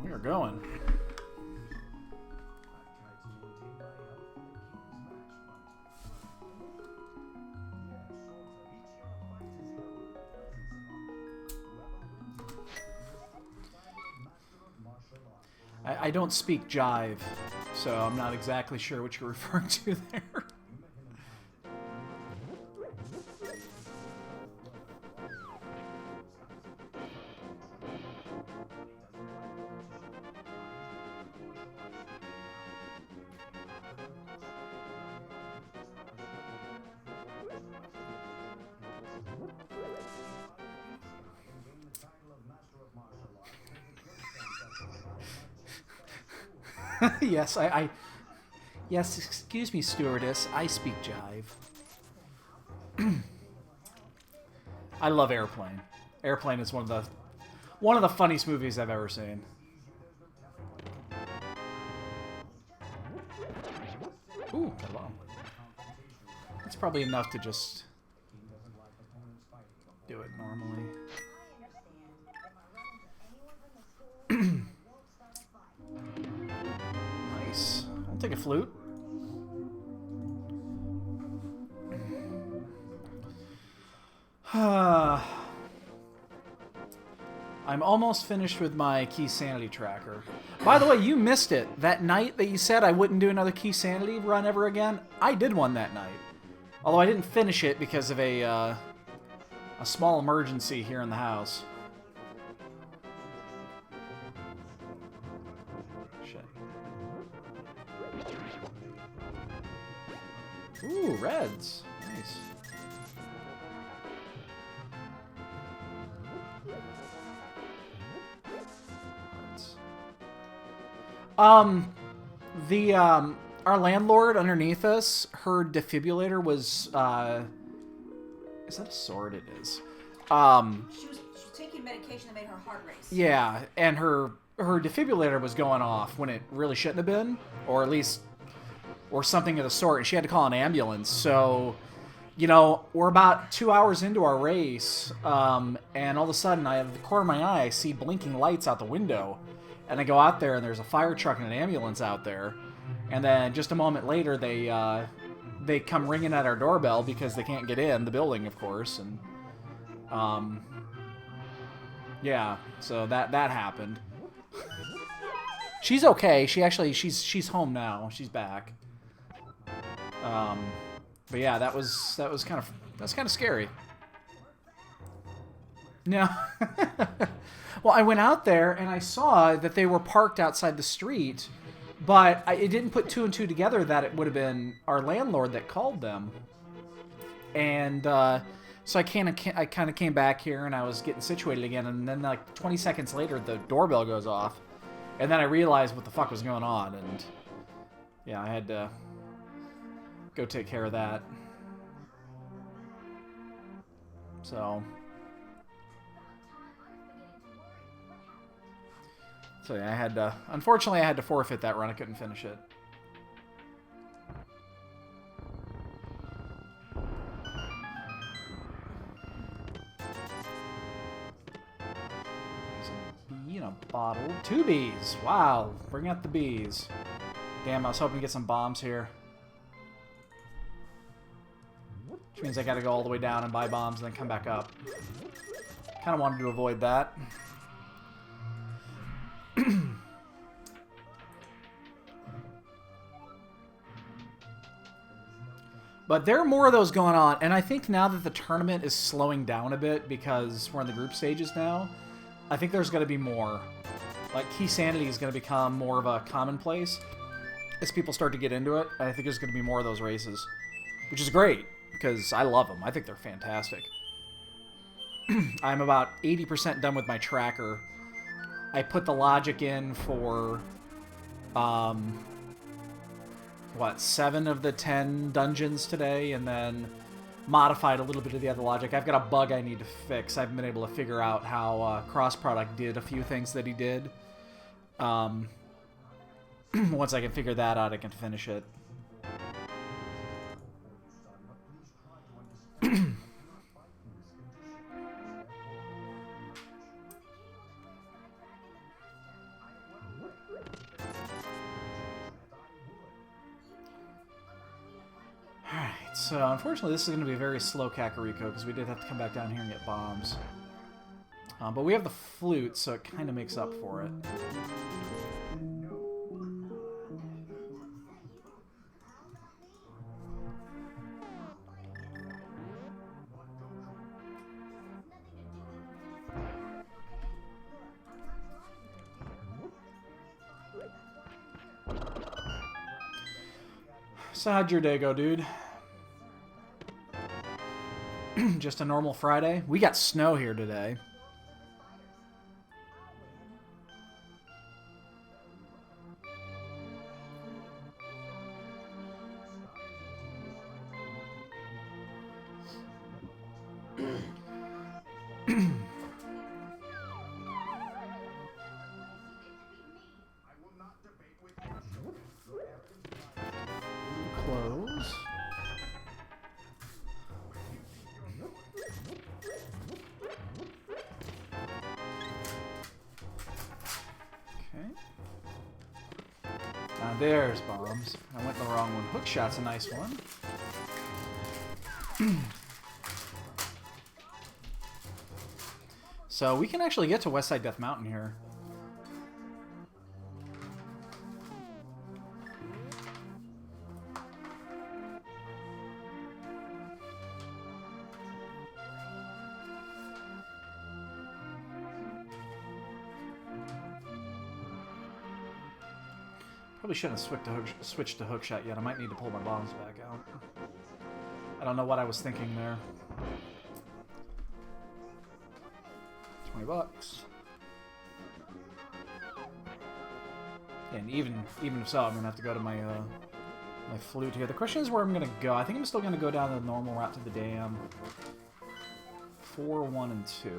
We are going. I don't speak jive, so I'm not exactly sure what you're referring to there. Yes, yes, excuse me, stewardess. I speak jive. I love Airplane. Airplane is one of the funniest movies I've ever seen. Ooh, hello. It's probably enough to just do it normally. Nice. I'll take a flute. I'm almost finished with my key sanity tracker. By the way, you missed it. That night that you said I wouldn't do another key sanity run ever again, I did one that night. Although I didn't finish it because of a small emergency here in the house. Shit. Ooh, reds. Nice. Our landlord underneath us, her defibrillator was, is that a sword? It is. She was taking medication that made her heart race. Yeah, and her defibrillator was going off when it really shouldn't have been, or at least, or something of the sort, and she had to call an ambulance, so... You know, we're about 2 hours into our race, and all of a sudden, I have the corner of my eye, I see blinking lights out the window. And I go out there, and there's a fire truck and an ambulance out there. And then just a moment later, they come ringing at our doorbell because they can't get in the building, of course. And yeah, so that happened. She's okay. She's home now. She's back. But yeah, that was kind of scary. No. Well, I went out there and I saw that they were parked outside the street, but it didn't put two and two together that it would have been our landlord that called them. And so I kind of came back here and I was getting situated again, and then like 20 seconds later the doorbell goes off, and then I realized what the fuck was going on, and yeah, I had to go take care of that. So yeah, I had to... Unfortunately, I had to forfeit that run. I couldn't finish it. There's a bee in a bottle. 2 bees. Wow. Bring out the bees. Damn, I was hoping to get some bombs here. Which means I gotta go all the way down and buy bombs and then come back up. Kind of wanted to avoid that. But there are more of those going on, and I think now that the tournament is slowing down a bit because we're in the group stages now, I think there's going to be more. Like, Key Sanity is going to become more of a commonplace as people start to get into it, and I think there's going to be more of those races. Which is great, because I love them. I think they're fantastic. I'm about 80% done with my tracker. I put the logic in for... what, 7 of the 10 dungeons today, and then modified a little bit of the other logic. I've got a bug I need to fix. I haven't been able to figure out how Cross Product did a few things that he did. Once I can figure that out, I can finish it. So, unfortunately, this is going to be a very slow Kakariko, because we did have to come back down here and get bombs. But we have the flute, so it kind of makes up for it. So how'd your day go, dude? Just a normal Friday? We got snow here today. Close. Okay. Now there's bombs. I went the wrong one. Hookshot's a nice one. So we can actually get to Westside Death Mountain here. Probably shouldn't have switched to hookshot yet. I might need to pull my bombs back out. I don't know what I was thinking there. $20. And even if so, I'm gonna have to go to my my flute here. The question is where I'm gonna go. I think I'm still gonna go down the normal route to the dam. 4, 1, and 2.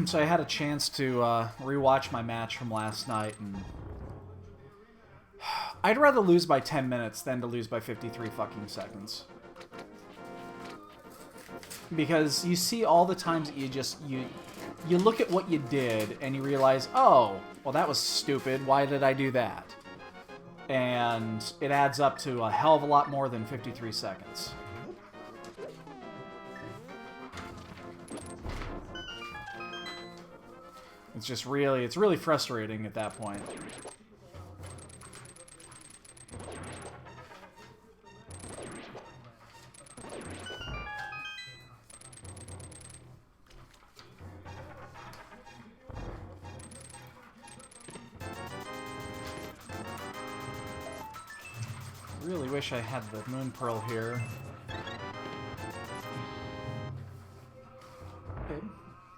So I had a chance to rewatch my match from last night, and I'd rather lose by 10 minutes than to lose by 53 fucking seconds. Because you see all the times that you look at what you did and you realize, oh, well that was stupid, why did I do that? And it adds up to a hell of a lot more than 53 seconds. It's really frustrating at that point. Really wish I had the Moon Pearl here. Babe?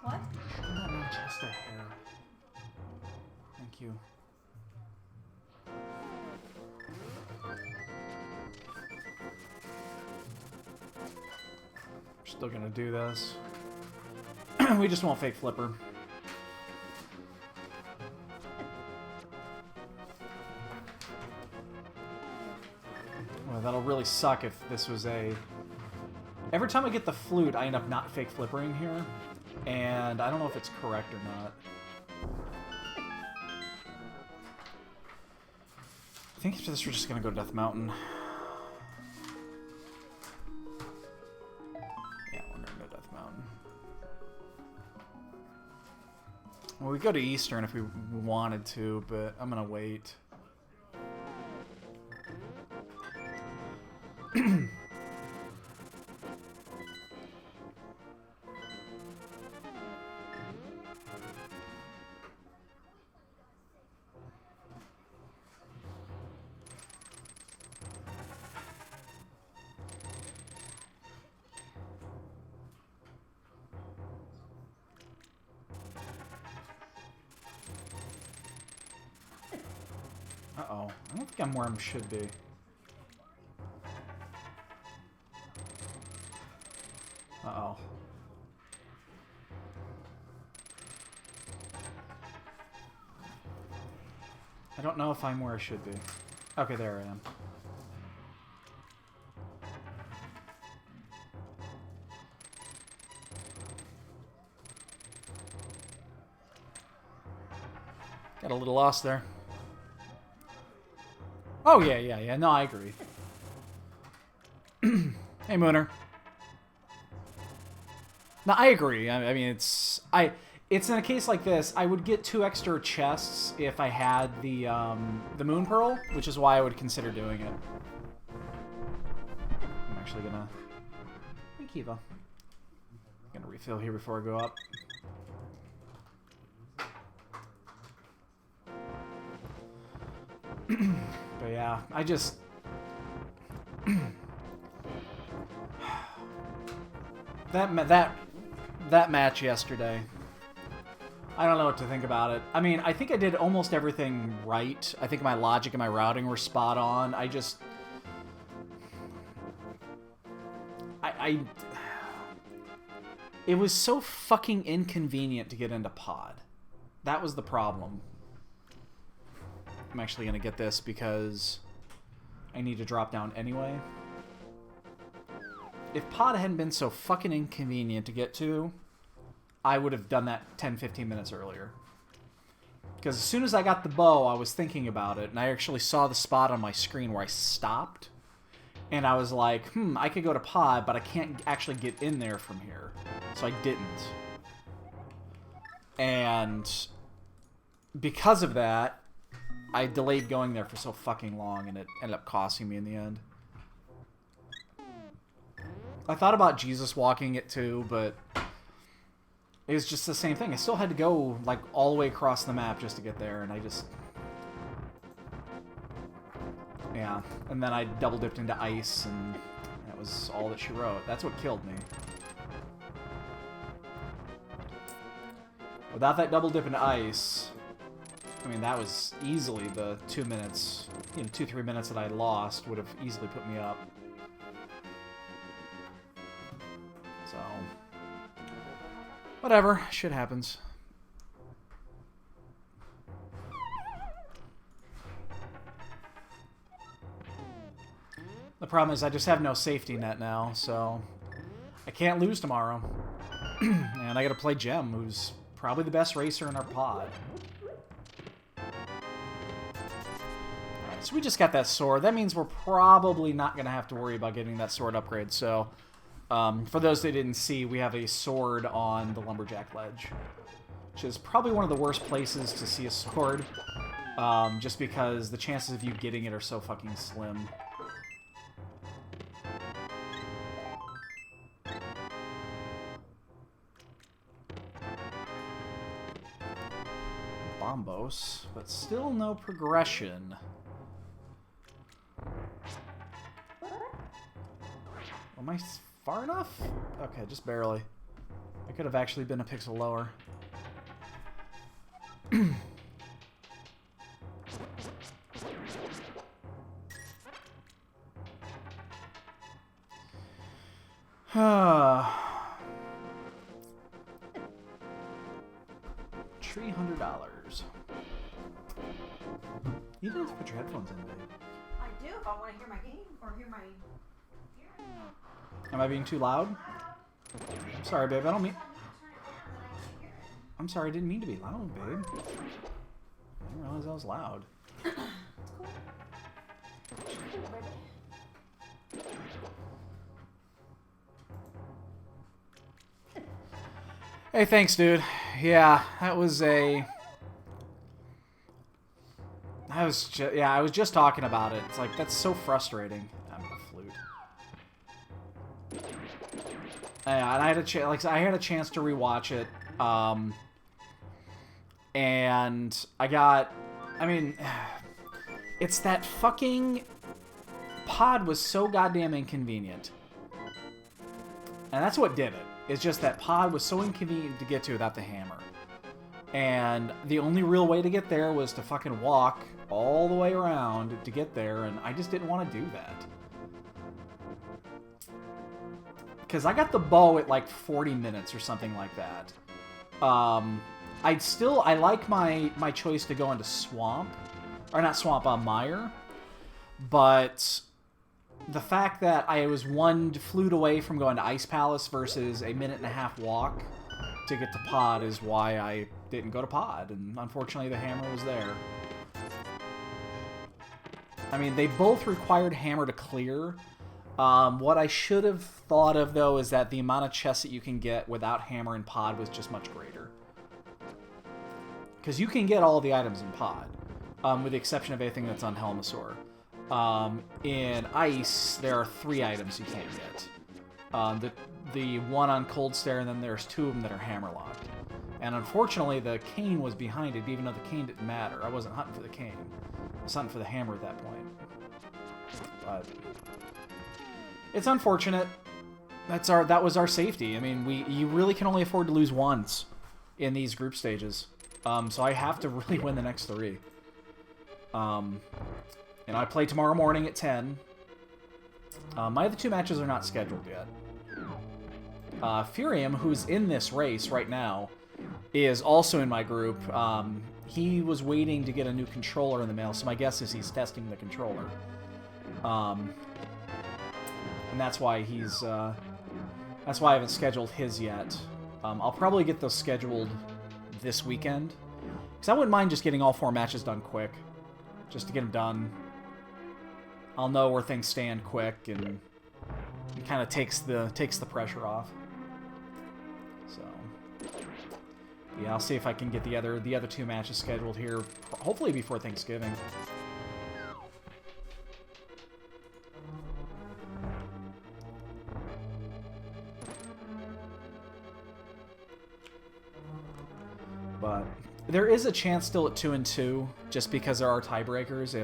What? Not just a hair. Thank you. We're still gonna do this. We just won't fake flipper. Well, that'll really suck if this was a... Every time I get the flute, I end up not fake flippering here. And I don't know if it's correct or not. I think after this we're just gonna go to Death Mountain. Yeah, we're gonna go to Death Mountain. Well, we go to Eastern if we wanted to, but I'm gonna wait. Uh-oh. I don't think I'm where I should be. Uh-oh. I don't know if I'm where I should be. Okay, there I am. Got a little lost there. Oh, yeah. No, I agree. Hey, Mooner. No, I agree. I mean, it's in a case like this, I would get 2 extra chests if I had the Moon Pearl, which is why I would consider doing it. I'm actually gonna... Hey, Kiva. Gonna refill here before I go up. But yeah, I just... that match yesterday, I don't know what to think about it. I mean, I think I did almost everything right. I think my logic and my routing were spot on. I just... It was so fucking inconvenient to get into pod. That was the problem. I'm actually going to get this because I need to drop down anyway. If pod hadn't been so fucking inconvenient to get to, I would have done that 10-15 minutes earlier. Because as soon as I got the bow, I was thinking about it, and I actually saw the spot on my screen where I stopped. And I was like, I could go to pod, but I can't actually get in there from here. So I didn't. And because of that, I delayed going there for so fucking long, and it ended up costing me in the end. I thought about Jesus walking it too, but it was just the same thing. I still had to go like all the way across the map just to get there, and I just... Yeah, and then I double dipped into ice, and that was all that she wrote. That's what killed me. Without that double dip into ice... I mean, that was easily the 2 minutes, 2-3 minutes that I lost would have easily put me up. So, whatever, shit happens. The problem is I just have no safety net now, so I can't lose tomorrow. And I gotta play Jem, who's probably the best racer in our pod. So we just got that sword. That means we're probably not going to have to worry about getting that sword upgrade. So, for those that didn't see, we have a sword on the Lumberjack Ledge. Which is probably one of the worst places to see a sword. Just because the chances of you getting it are so fucking slim. Bombos, but still no progression. Am I far enough? Okay, just barely. I could have actually been a pixel lower. $300. You don't have to put your headphones in, babe. I do if I want to hear my game or hear my... Am I being too loud? I'm sorry, babe. I don't mean... I'm sorry, I didn't mean to be loud, babe. I didn't realize I was loud. Hey, thanks, dude. Yeah, that was a... I was just talking about it. It's like, that's so frustrating. I'm a flute. Yeah, and I had a chance to rewatch it. And I mean, it's that fucking pod was so goddamn inconvenient. And that's what did it. It's just that pod was so inconvenient to get to without the hammer. And the only real way to get there was to fucking walk all the way around to get there, and I just didn't want to do that. Because I got the bow at like 40 minutes or something like that. I like my choice to go into Swamp, or not swamp, mire. But the fact that I was one flute away from going to Ice Palace versus a 1.5-minute walk to get to Pod is why I didn't go to Pod, and unfortunately the hammer was there. I mean, they both required hammer to clear. What I should have thought of, though, is that the amount of chests that you can get without hammer and Pod was just much greater. Because you can get all the items in Pod, with the exception of anything that's on Helmasaur. In Ice, there are 3 items you can't get. The one on Cold Stare, and then there's 2 of them that are hammer-locked. And unfortunately, the cane was behind it, even though the cane didn't matter. I wasn't hunting for the cane. I was hunting for the hammer at that point. But it's unfortunate. That was our safety. I mean, you really can only afford to lose once in these group stages. So I have to really win the next 3. And I play tomorrow morning at 10. My other 2 matches are not scheduled yet. Furium, who's in this race right now, is also in my group. He was waiting to get a new controller in the mail, so my guess is he's testing the controller. And that's why that's why I haven't scheduled his yet. I'll probably get those scheduled this weekend, because I wouldn't mind just getting all 4 matches done quick, just to get them done. I'll know where things stand quick, and it kind of takes the pressure off. So yeah, I'll see if I can get the other 2 matches scheduled here, hopefully before Thanksgiving. But there is a chance still at 2-2, just because there are tiebreakers.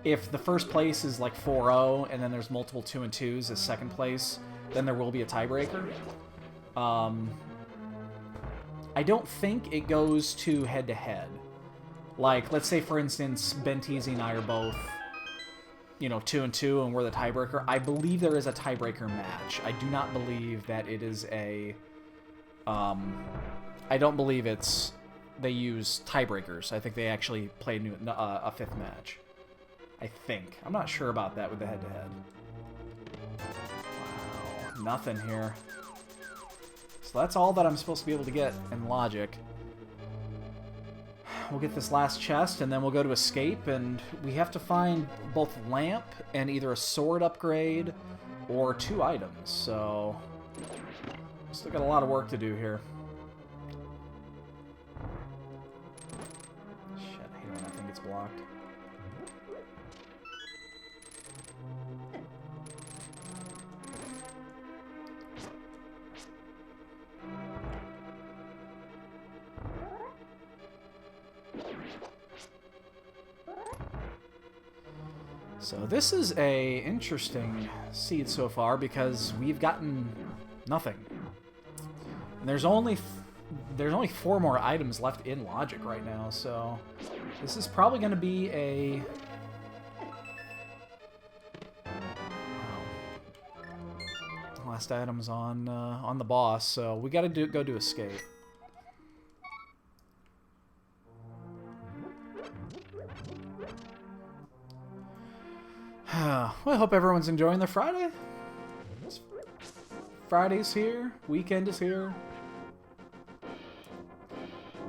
If the first place is like 4-0, and then there's multiple 2-2s as second place, then there will be a tiebreaker. I don't think it goes to head-to-head. Like, let's say, for instance, Bentizi and I are both, 2-2, and we're the tiebreaker. I believe there is a tiebreaker match. I do not believe that it is a... I don't believe they use tiebreakers. I think they actually play a 5th match. I think. I'm not sure about that with the head-to-head. Wow, nothing here. So that's all that I'm supposed to be able to get in Logic. We'll get this last chest, and then we'll go to Escape, and we have to find both Lamp and either a sword upgrade or 2 items. So still got a lot of work to do here. Shit, I hate when that thing gets blocked. So this is a interesting seed so far, because we've gotten nothing. And there's only 4 more items left in Logic right now, so this is probably going to be a... Wow. Last item's on the boss, so we got to go do Escape. Well, I hope everyone's enjoying their Friday. Friday's here. Weekend is here.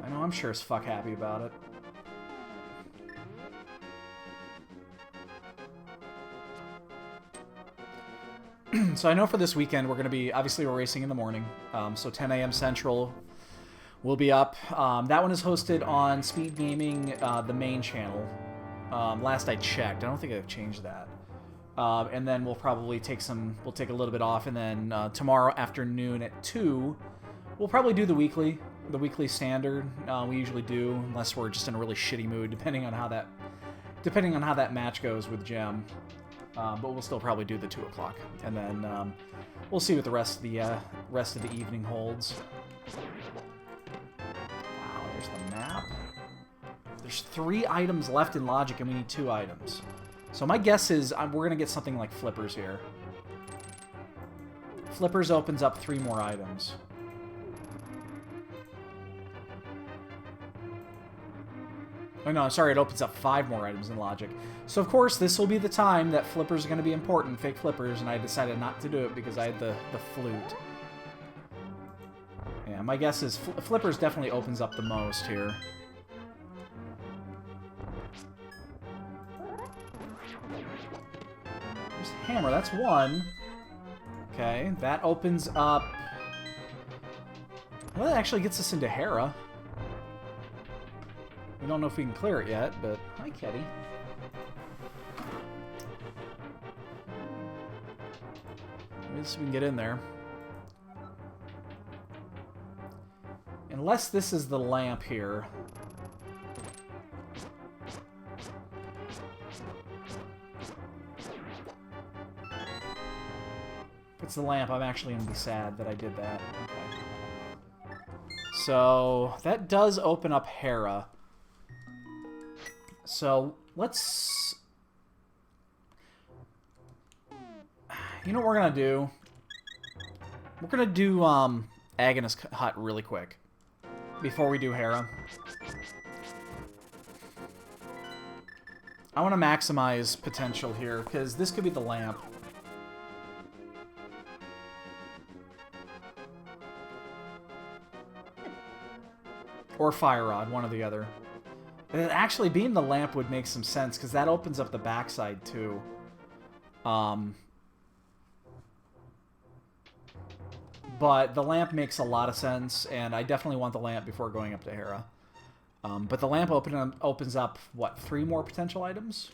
I know I'm sure as fuck happy about it. So I know for this weekend we're going to be... Obviously we're racing in the morning. So 10 a.m. Central will be up. That one is hosted on Speed Gaming, the main channel. Last I checked. I don't think I've changed that. And then we'll probably take a little bit off, and then tomorrow afternoon at 2, we'll probably do the weekly standard. We usually do, unless we're just in a really shitty mood, depending on how that match goes with Gem. But we'll still probably do the 2 o'clock, and then we'll see what the rest of the evening holds. Wow, there's the map. There's 3 items left in Logic, and we need 2 items. So my guess is we're going to get something like Flippers here. Flippers opens up 3 more items. Oh no, sorry, it opens up 5 more items in logic. So of course, this will be the time that flippers are going to be important, fake flippers, and I decided not to do it because I had the flute. Yeah, my guess is flippers definitely opens up the most here. There's hammer, that's 1. Okay, that opens up... Well, that actually gets us into Hera. We don't know if we can clear it yet, but... Hi, Ketty. Maybe we can get in there. Unless this is the lamp here. If it's the lamp, I'm actually going to be sad that I did that. Okay. So, that does open up Hera. So, let's... You know what we're going to do? We're going to do Agnes Hut really quick. Before we do Hera. I want to maximize potential here, because this could be the lamp. Or Fire Rod, one or the other. And actually, being the lamp would make some sense, because that opens up the backside, too. But the lamp makes a lot of sense, and I definitely want the lamp before going up to Hera. But the lamp opens up, what, 3 more potential items?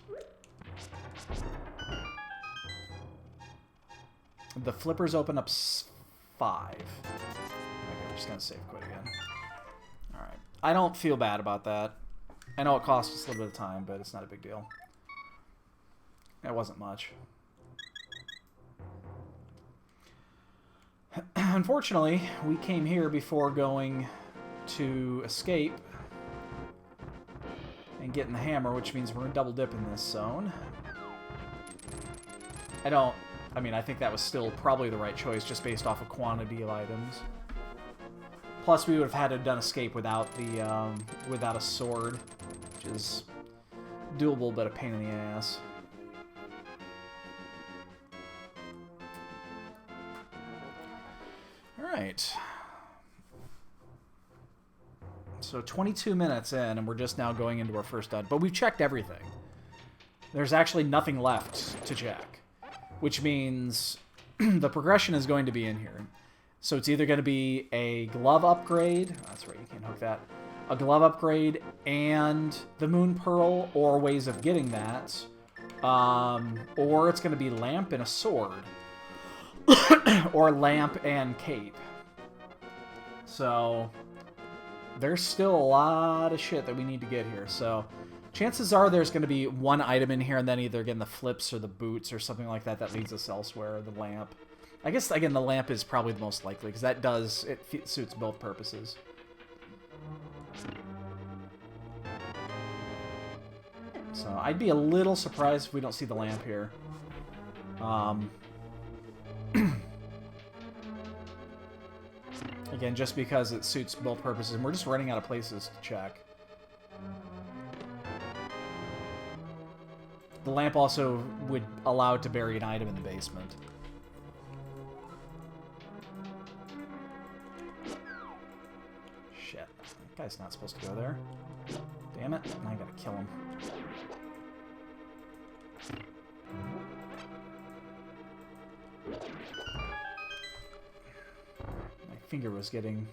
The flippers open up 5. Okay, we're just going to save quit again. Alright. I don't feel bad about that. I know it costs us a little bit of time, but it's not a big deal. It wasn't much. Unfortunately, we came here before going to escape and getting the hammer, which means we're going to double dip in this zone. I mean, I think that was still probably the right choice just based off of quantity of items. Plus, we would have had to have done escape without the without a sword, which is doable but a pain in the ass. Alright. So 22 minutes in, and we're just now going into our first dud. But we've checked everything. There's actually nothing left to check. Which means the progression is going to be in here. So it's either going to be a glove upgrade. Oh, that's right, you can't hook that. A glove upgrade and the Moon Pearl, or ways of getting that. Or it's going to be lamp and a sword. Or lamp and cape. So there's still a lot of shit that we need to get here. So chances are there's going to be one item in here, and then either again the flips or the boots or something like that that leads us elsewhere. The lamp. I guess again the lamp is probably the most likely because that does it suits both purposes. So I'd be a little surprised if we don't see the lamp here. Again, just because it suits both purposes, and we're just running out of places to check. The lamp also would allow it to bury an item in the basement. Shit. That guy's not supposed to go there. Damn it. I gotta kill him. Finger was getting...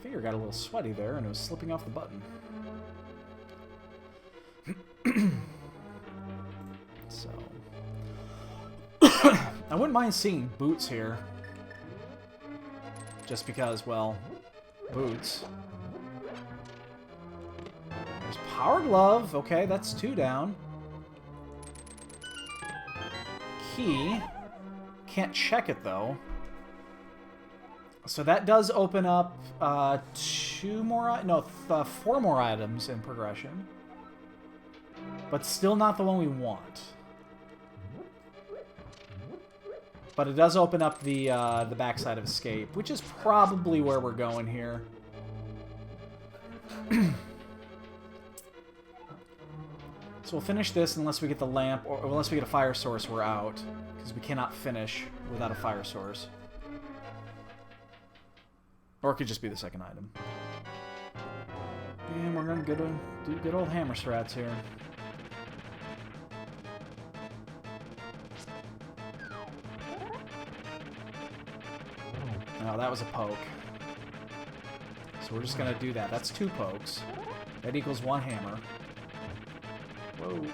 Finger got a little sweaty there, and it was slipping off the button. So... I wouldn't mind seeing boots here. Just because, well, boots. There's Power Glove. Okay, that's 2 down. Key. Can't check it, though. So that does open up 4 more items in progression. But still not the one we want. But it does open up the backside of escape, which is probably where we're going here. So we'll finish this unless we get the lamp, or unless we get a fire source, we're out. Because we cannot finish without a fire source. Or it could just be the second item. And we're going to do good old hammer strats here. Oh, that was a poke. So we're just going to do that. That's 2 pokes. That equals 1 hammer. Whoa.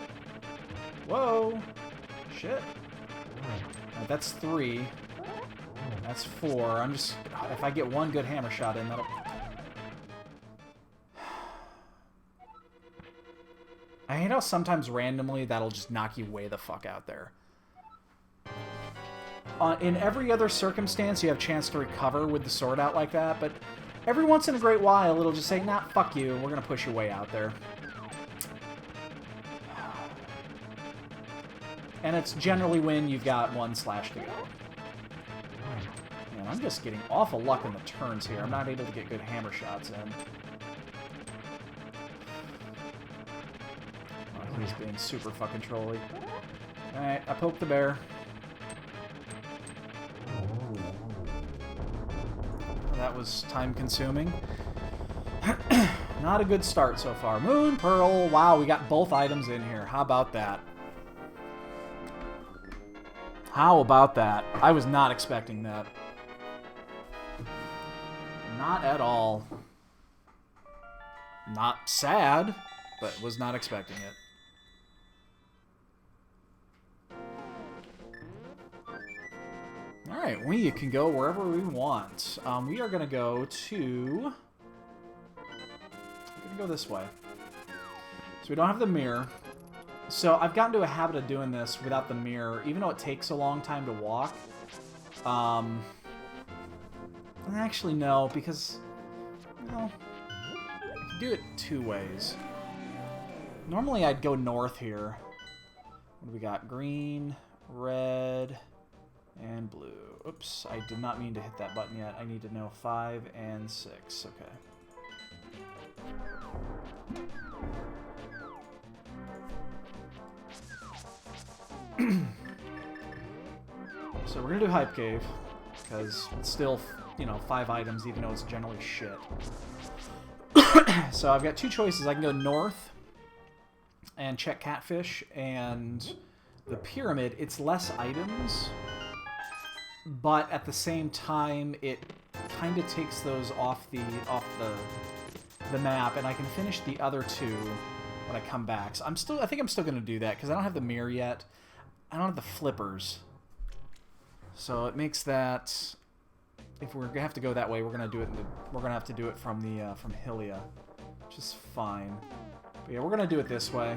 Whoa! Shit. Right, that's 3. That's 4. I'm just... If I get 1 good hammer shot in, that'll... I hate how sometimes randomly that'll just knock you way the fuck out there. In every other circumstance, you have a chance to recover with the sword out like that, but every once in a great while, it'll just say, nah, fuck you, we're gonna push you way out there. And it's generally when you've got 1 slash to go. Man, I'm just getting awful luck in the turns here. I'm not able to get good hammer shots in. Oh, he's being super fucking trolly. Alright, I poked the bear. That was time-consuming. Not a good start so far. Moon Pearl. Wow, we got both items in here. How about that? How about that? I was not expecting that. Not at all. Not sad, but was not expecting it. Alright, we can go wherever we want. We are going to go to... We're going to go this way. So we don't have the mirror. So I've gotten to a habit of doing this without the mirror, even though it takes a long time to walk. Actually, no, because... Well, I can do it 2 ways. Normally I'd go north here. What do we got? Green, red... and blue. Oops, I did not mean to hit that button yet. I need to know 5 and 6. Okay. So we're gonna do Hype Cave, because it's still, you know, 5 items, even though it's generally shit. So I've got 2 choices. I can go north and check Catfish, and the Pyramid, it's less items, but at the same time, it kind of takes those off the map, and I can finish the other 2 when I come back. So I think I'm still gonna do that because I don't have the mirror yet. I don't have the flippers, so it makes that if we're gonna have to go that way, we're gonna have to do it from the from Hylia, which is fine. But yeah, we're gonna do it this way.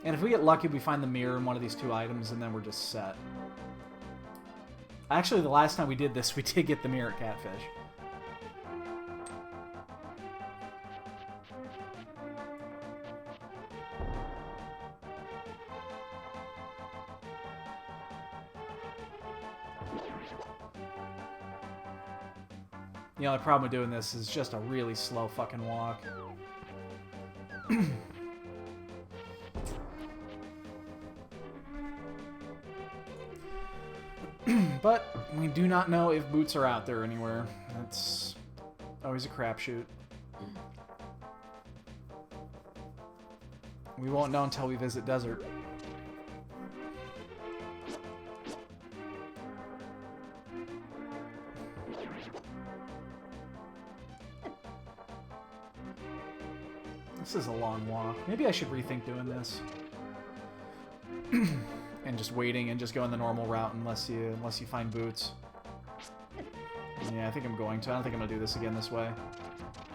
And if we get lucky, we find the mirror in one of these 2 items, and then we're just set. Actually, the last time we did this, we did get the mirror at Catfish. The only problem with doing this is just a really slow fucking walk. But we do not know if boots are out there anywhere. That's always a crapshoot. We won't know until we visit Desert. This is a long walk. Maybe I should rethink doing this. And just waiting and just going the normal route unless you find boots. Yeah, I think I'm going to. I don't think I'm going to do this again this way.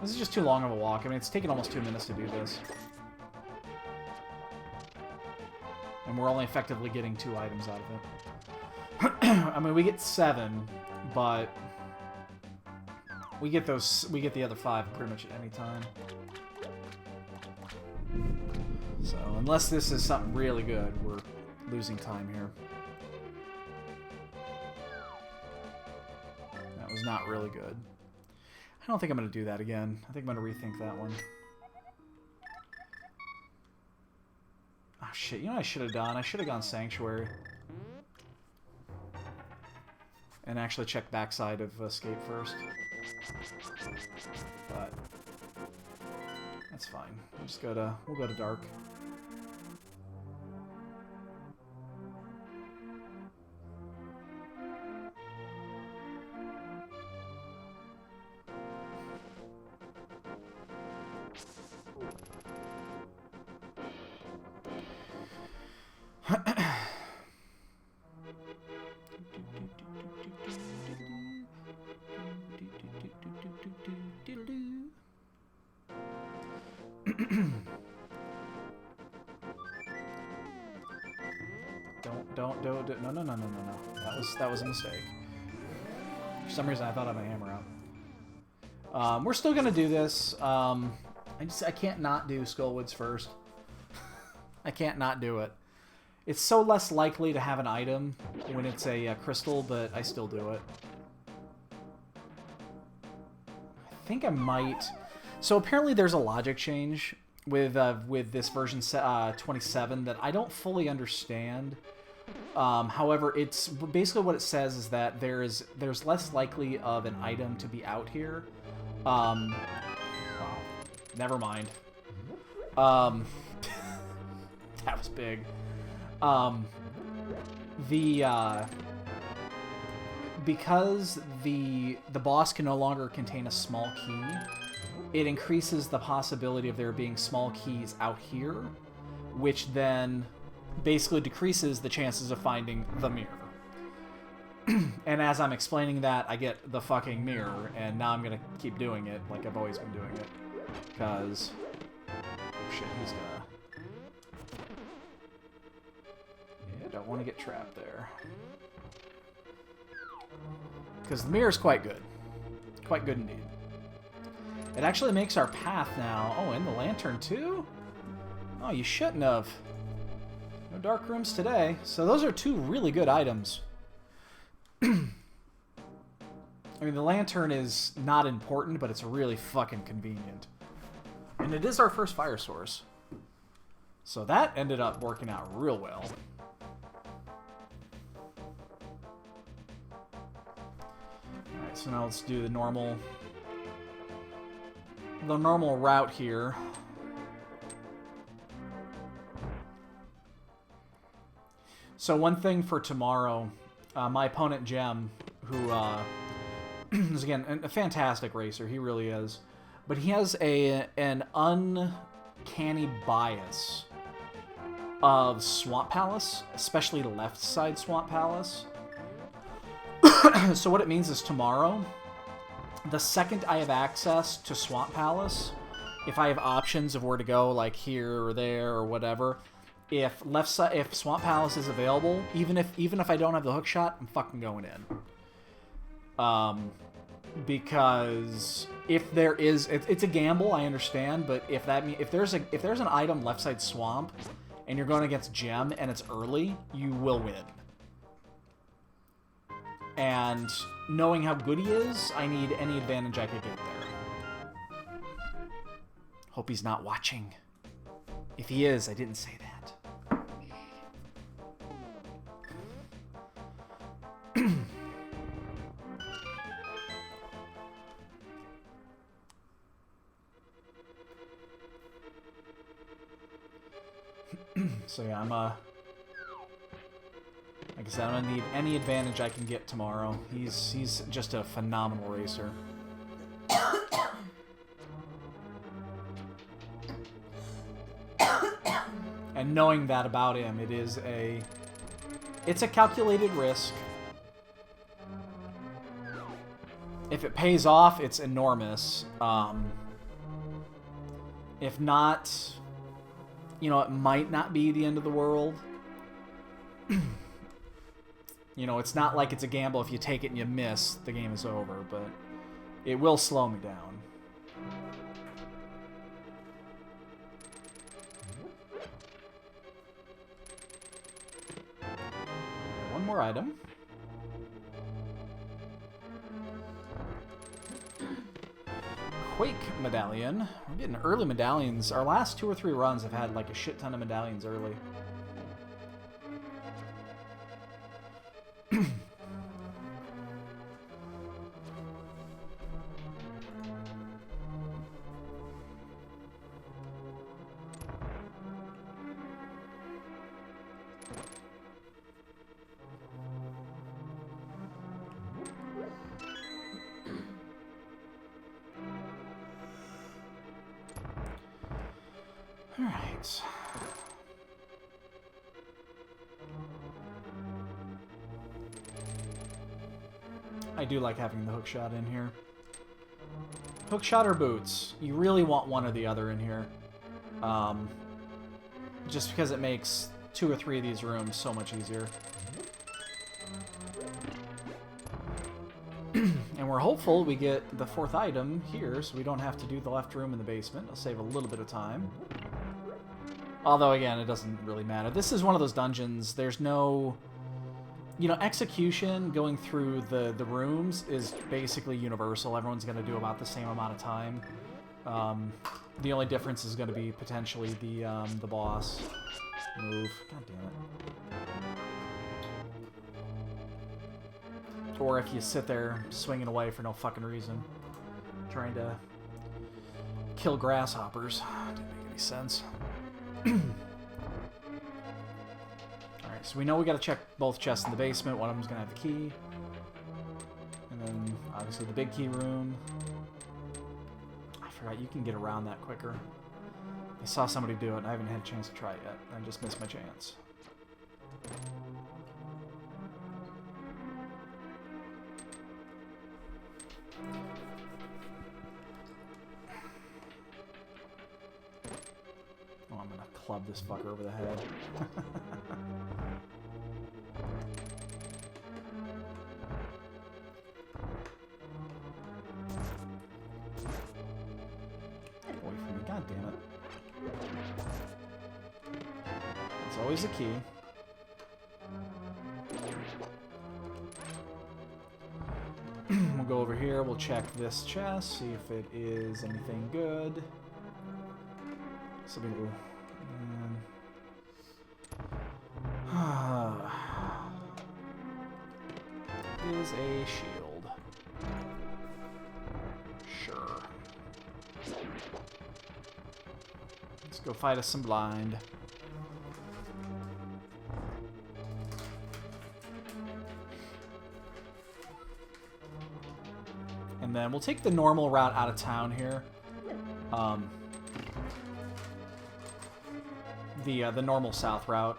This is just too long of a walk. I mean, it's taken almost 2 minutes to do this. And we're only effectively getting 2 items out of it. I mean, we get 7, but we get the other 5 pretty much at any time. So unless this is something really good, we're losing time here. That was not really good. I don't think I'm going to do that again. I think I'm going to rethink that one. Oh shit, you know what I should have done? I should have gone Sanctuary. And actually check backside of Escape first. But that's fine. We'll go to Dark. Don't. No. That was a mistake. For some reason, I thought I had my hammer out. We're still gonna do this. I can't not do Skullwoods first. I can't not do it. It's so less likely to have an item when it's a crystal, but I still do it. I think I might. So apparently, there's a logic change with this version 27 that I don't fully understand. However, it's basically what it says is that there's less likely of an item to be out here. Oh, never mind. That was big. Because the boss can no longer contain a small key, it increases the possibility of there being small keys out here, which then basically decreases the chances of finding the mirror. And as I'm explaining that, I get the fucking mirror, and now I'm gonna keep doing it like I've always been doing it. Because... oh shit, he's gonna... yeah, I don't want to get trapped there. Because the mirror's quite good. Quite good indeed. It actually makes our path now... oh, and the lantern too? Oh, you shouldn't have. No dark rooms today. So those are two really good items. I mean, the lantern is not important, but it's really fucking convenient. And it is our first fire source. So that ended up working out real well. Alright, so now let's do the normal route here. So one thing for tomorrow, my opponent Jem, who is again a fantastic racer, he really is, but he has an uncanny bias of Swamp Palace, especially the left side Swamp Palace. So what it means is tomorrow, the second I have access to Swamp Palace, if I have options of where to go, like here or there or whatever, if Swamp Palace is available, even if I don't have the hook shot, I'm fucking going in. Because if there is, it's a gamble, I understand, but if there's an item left side swamp, and you're going against Gem and it's early, you will win. And knowing how good he is, I need any advantage I could get there. Hope he's not watching. If he is, I didn't say that. So yeah, like I said, I'm gonna need any advantage I can get tomorrow. He's just a phenomenal racer. And knowing that about him, it's a calculated risk. If it pays off, it's enormous. If not, you know, it might not be the end of the world. You know, it's not like it's a gamble. If you take it and you miss, the game is over, but it will slow me down. more item. Quake medallion. We're getting early medallions. Our last 2 or 3 runs have had like a shit ton of medallions early. Alright. I do like having the hookshot in here. Hookshot or boots? You really want one or the other in here. Just because it makes 2 or 3 of these rooms so much easier. And we're hopeful we get the 4th item here, so we don't have to do the left room in the basement. It'll save a little bit of time. Although, again, it doesn't really matter. This is one of those dungeons. There's no... You know, execution going through the rooms is basically universal. Everyone's going to do about the same amount of time. The only difference is going to be potentially the boss move. God damn it. Or if you sit there swinging away for no fucking reason. Trying to kill grasshoppers. Didn't make any sense. Alright, so we know we gotta check both chests in the basement. One of them's gonna have the key. And then, obviously, the big key room. I forgot, you can get around that quicker. I saw somebody do it, and I haven't had a chance to try it yet. I just missed my chance. Oh, I'm gonna club this fucker over the head. Get away from me, god damn it. It's always a key. We'll go over here, we'll check this chest, see if it is anything good. So we will... is a shield. Sure. Let's go fight us some blind. And then we'll take the normal route out of town here. The normal south route.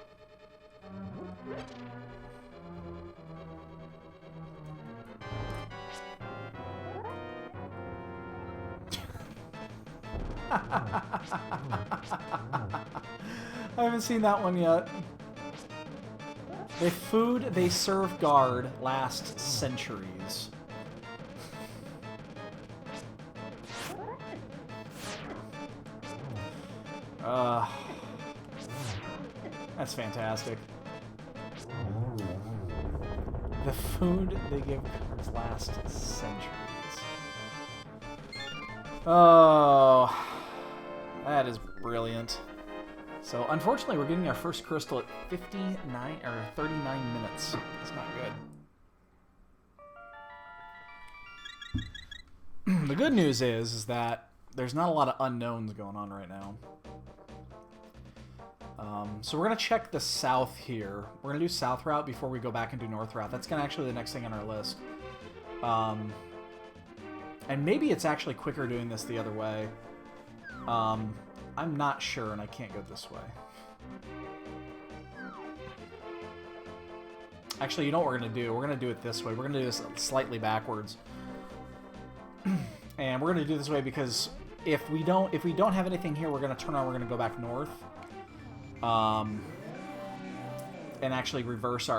I haven't seen that one yet. The food they serve guard lasts centuries. That's fantastic. The food they give guards lasts centuries. Oh, that is brilliant. So, unfortunately, we're getting our first crystal at 59 or 39 minutes. That's not good. The good news is that there's not a lot of unknowns going on right now. So we're going to check the south here. We're going to do south route before we go back and do north route. That's going to actually be the next thing on our list. And maybe it's actually quicker doing this the other way. I'm not sure, and I can't go this way. Actually, you know what we're going to do? We're going to do it this way. We're going to do this slightly backwards. And we're going to do it this way because if we don't have anything here, we're going to turn around, we're going to go back north. And actually reverse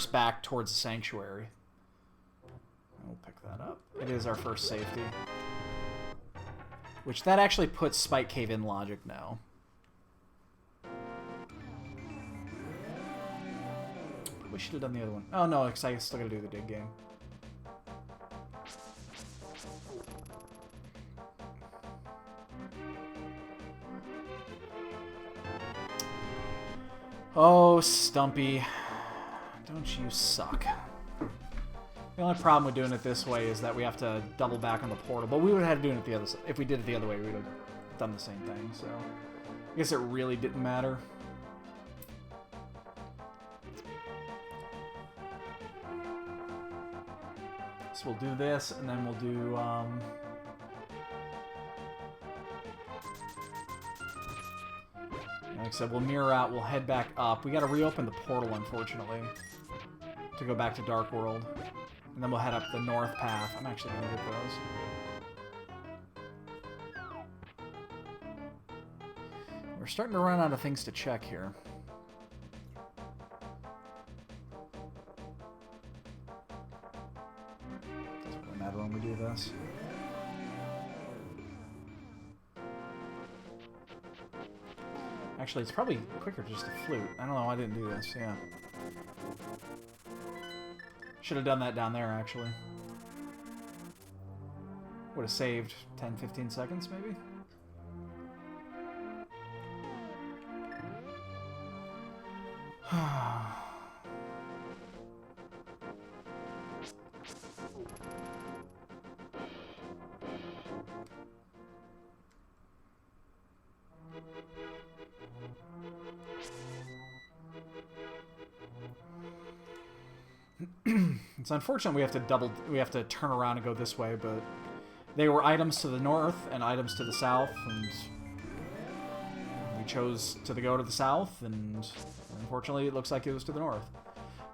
back towards the sanctuary. We'll pick that up. It is our first safety. Which that actually puts Spike Cave in logic now. We should have done the other one. Oh no, because I still gotta do the dig game. Oh, Stumpy. Don't you suck. The only problem with doing it this way is that we have to double back on the portal. But we would have had to do it the other side. If we did it the other way, we would have done the same thing. So I guess it really didn't matter. So we'll do this, and then we'll do... like I said, we'll mirror out, we'll head back up. We gotta reopen the portal, unfortunately, to go back to Dark World. And then we'll head up the north path. I'm actually gonna get those. We're starting to run out of things to check here. Doesn't really matter when we do this. Actually, it's probably quicker just to flute. I don't know, I didn't do this, yeah. Should have done that down there, actually. Would have saved 10-15 seconds, maybe? It's unfortunate we have to turn around and go this way, but they were items to the north and items to the south, and we chose to go to the south, and unfortunately it looks like it was to the north.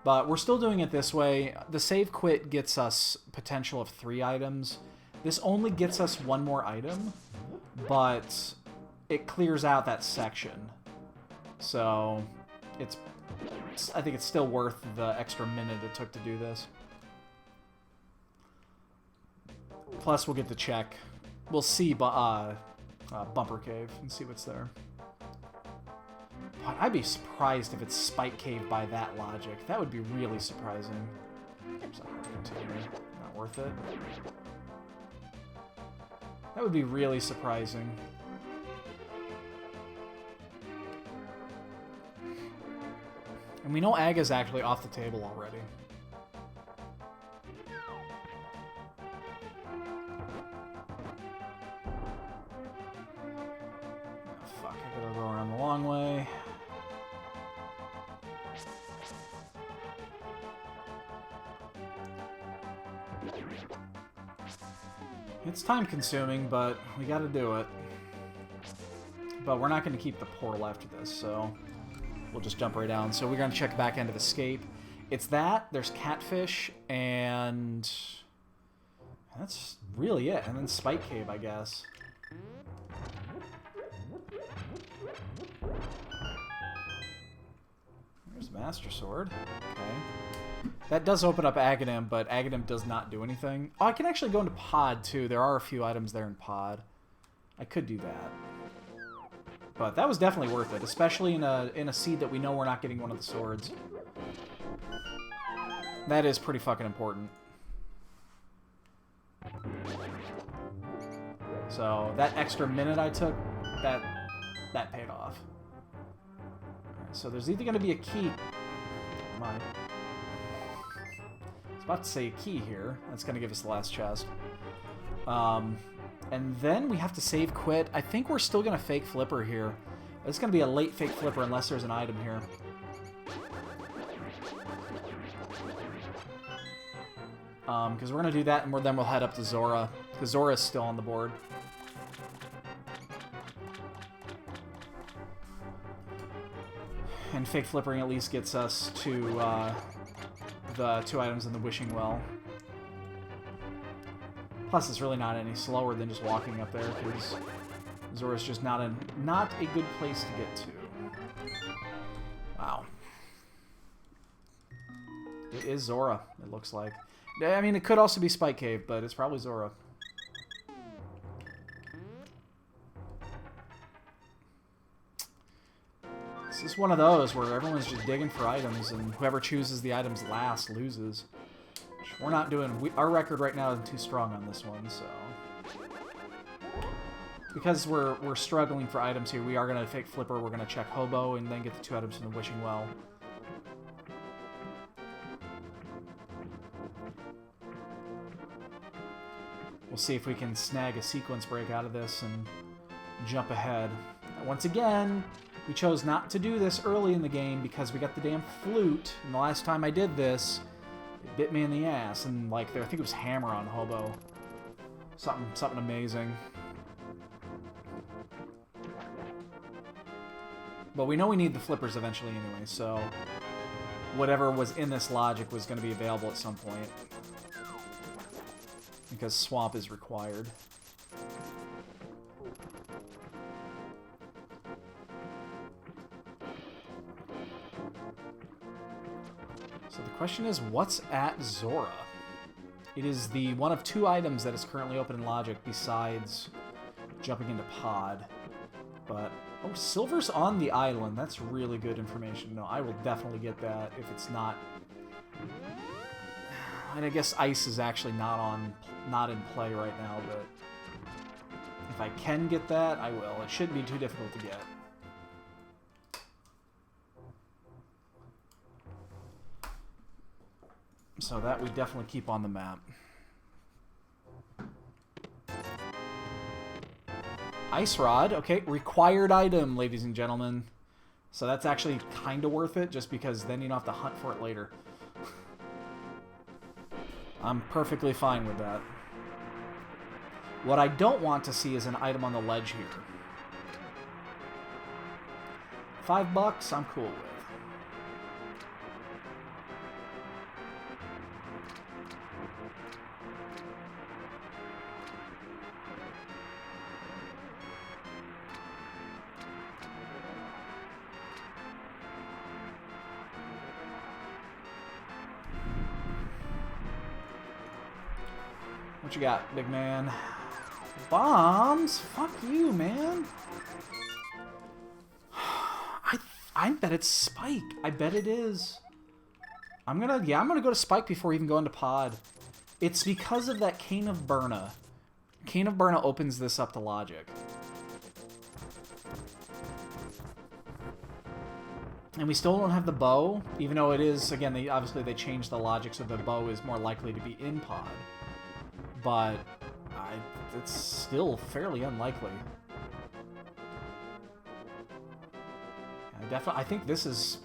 But we're still doing it this way. The save quit gets us potential of 3 items. This only gets us 1 more item, but it clears out that section. So I think it's still worth the extra minute it took to do this. Plus, we'll get to check. We'll see Bumper Cave and see what's there. But I'd be surprised if it's Spike Cave by that logic. That would be really surprising. So, continue. Not worth it. That would be really surprising. And we know Aga's actually off the table already. Oh, fuck, I gotta go around the long way. It's time consuming, but we gotta do it. But we're not gonna keep the portal after this, so... we'll just jump right down. So we're going to check back end of Escape. It's that, there's Catfish, and that's really it. And then Spike Cave, I guess. There's Master Sword. Okay. That does open up Aghanim, but Aghanim does not do anything. Oh, I can actually go into Pod, too. There are a few items there in Pod. I could do that. But that was definitely worth it, especially in a seed that we know we're not getting one of the swords. That is pretty fucking important. So that extra minute I took, that paid off. Alright, so there's either going to be a key. Come on. I was about to say a key here. That's going to give us the last chest. And then we have to save quit. I think we're still going to fake flipper here. It's going to be a late fake flipper unless there's an item here. Because we're going to do that, and then we'll head up to Zora. Because Zora is still on the board. And fake flippering at least gets us to the 2 items in the Wishing Well. Plus, it's really not any slower than just walking up there, because Zora's just not a good place to get to. Wow. It is Zora, it looks like. I mean, it could also be Spike Cave, but it's probably Zora. This It's one of those where everyone's just digging for items, and whoever chooses the items last loses. Which we're not doing. Our record right now isn't too strong on this one, so... Because we're struggling for items here, we are going to take Flipper, we're going to check Hobo, and then get the 2 items from the Wishing Well. We'll see if we can snag a sequence break out of this and jump ahead. Once again, we chose not to do this early in the game because we got the damn flute, and the last time I did this, it bit me in the ass, and like, I think it was Hammer on Hobo. Something amazing. But we know we need the flippers eventually anyway, so whatever was in this logic was going to be available at some point. Because Swamp is required. So the question is, what's at Zora? It is the one of 2 items that is currently open in logic besides jumping into Pod. But... oh, Silver's on the island. That's really good information. No, I will definitely get that if it's not... And I guess Ice is actually not in play right now, but... if I can get that, I will. It shouldn't be too difficult to get. So that we definitely keep on the map. Ice Rod, okay, required item, ladies and gentlemen. So that's actually kind of worth it, just because then you don't have to hunt for it later. I'm perfectly fine with that. What I don't want to see is an item on the ledge here. $5, I'm cool with. What you got, big man? Bombs? Fuck you, man. I bet it's Spike. I bet it is. I'm gonna go to Spike before even going to Pod. It's because of that Cane of Burna. Cane of Burna opens this up to logic. And we still don't have the bow, even though it is, again, obviously they changed the logic so the bow is more likely to be in Pod. But it's still fairly unlikely. I think this is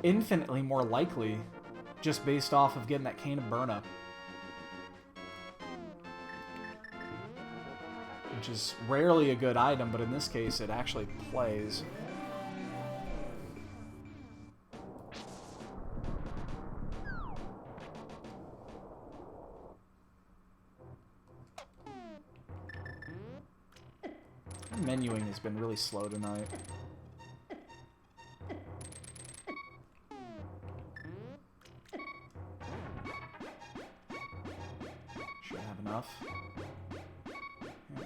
infinitely more likely just based off of getting that Cane of Burna. Which is rarely a good item, but in this case it actually plays. Menuing has been really slow tonight. Should I have enough? Yeah.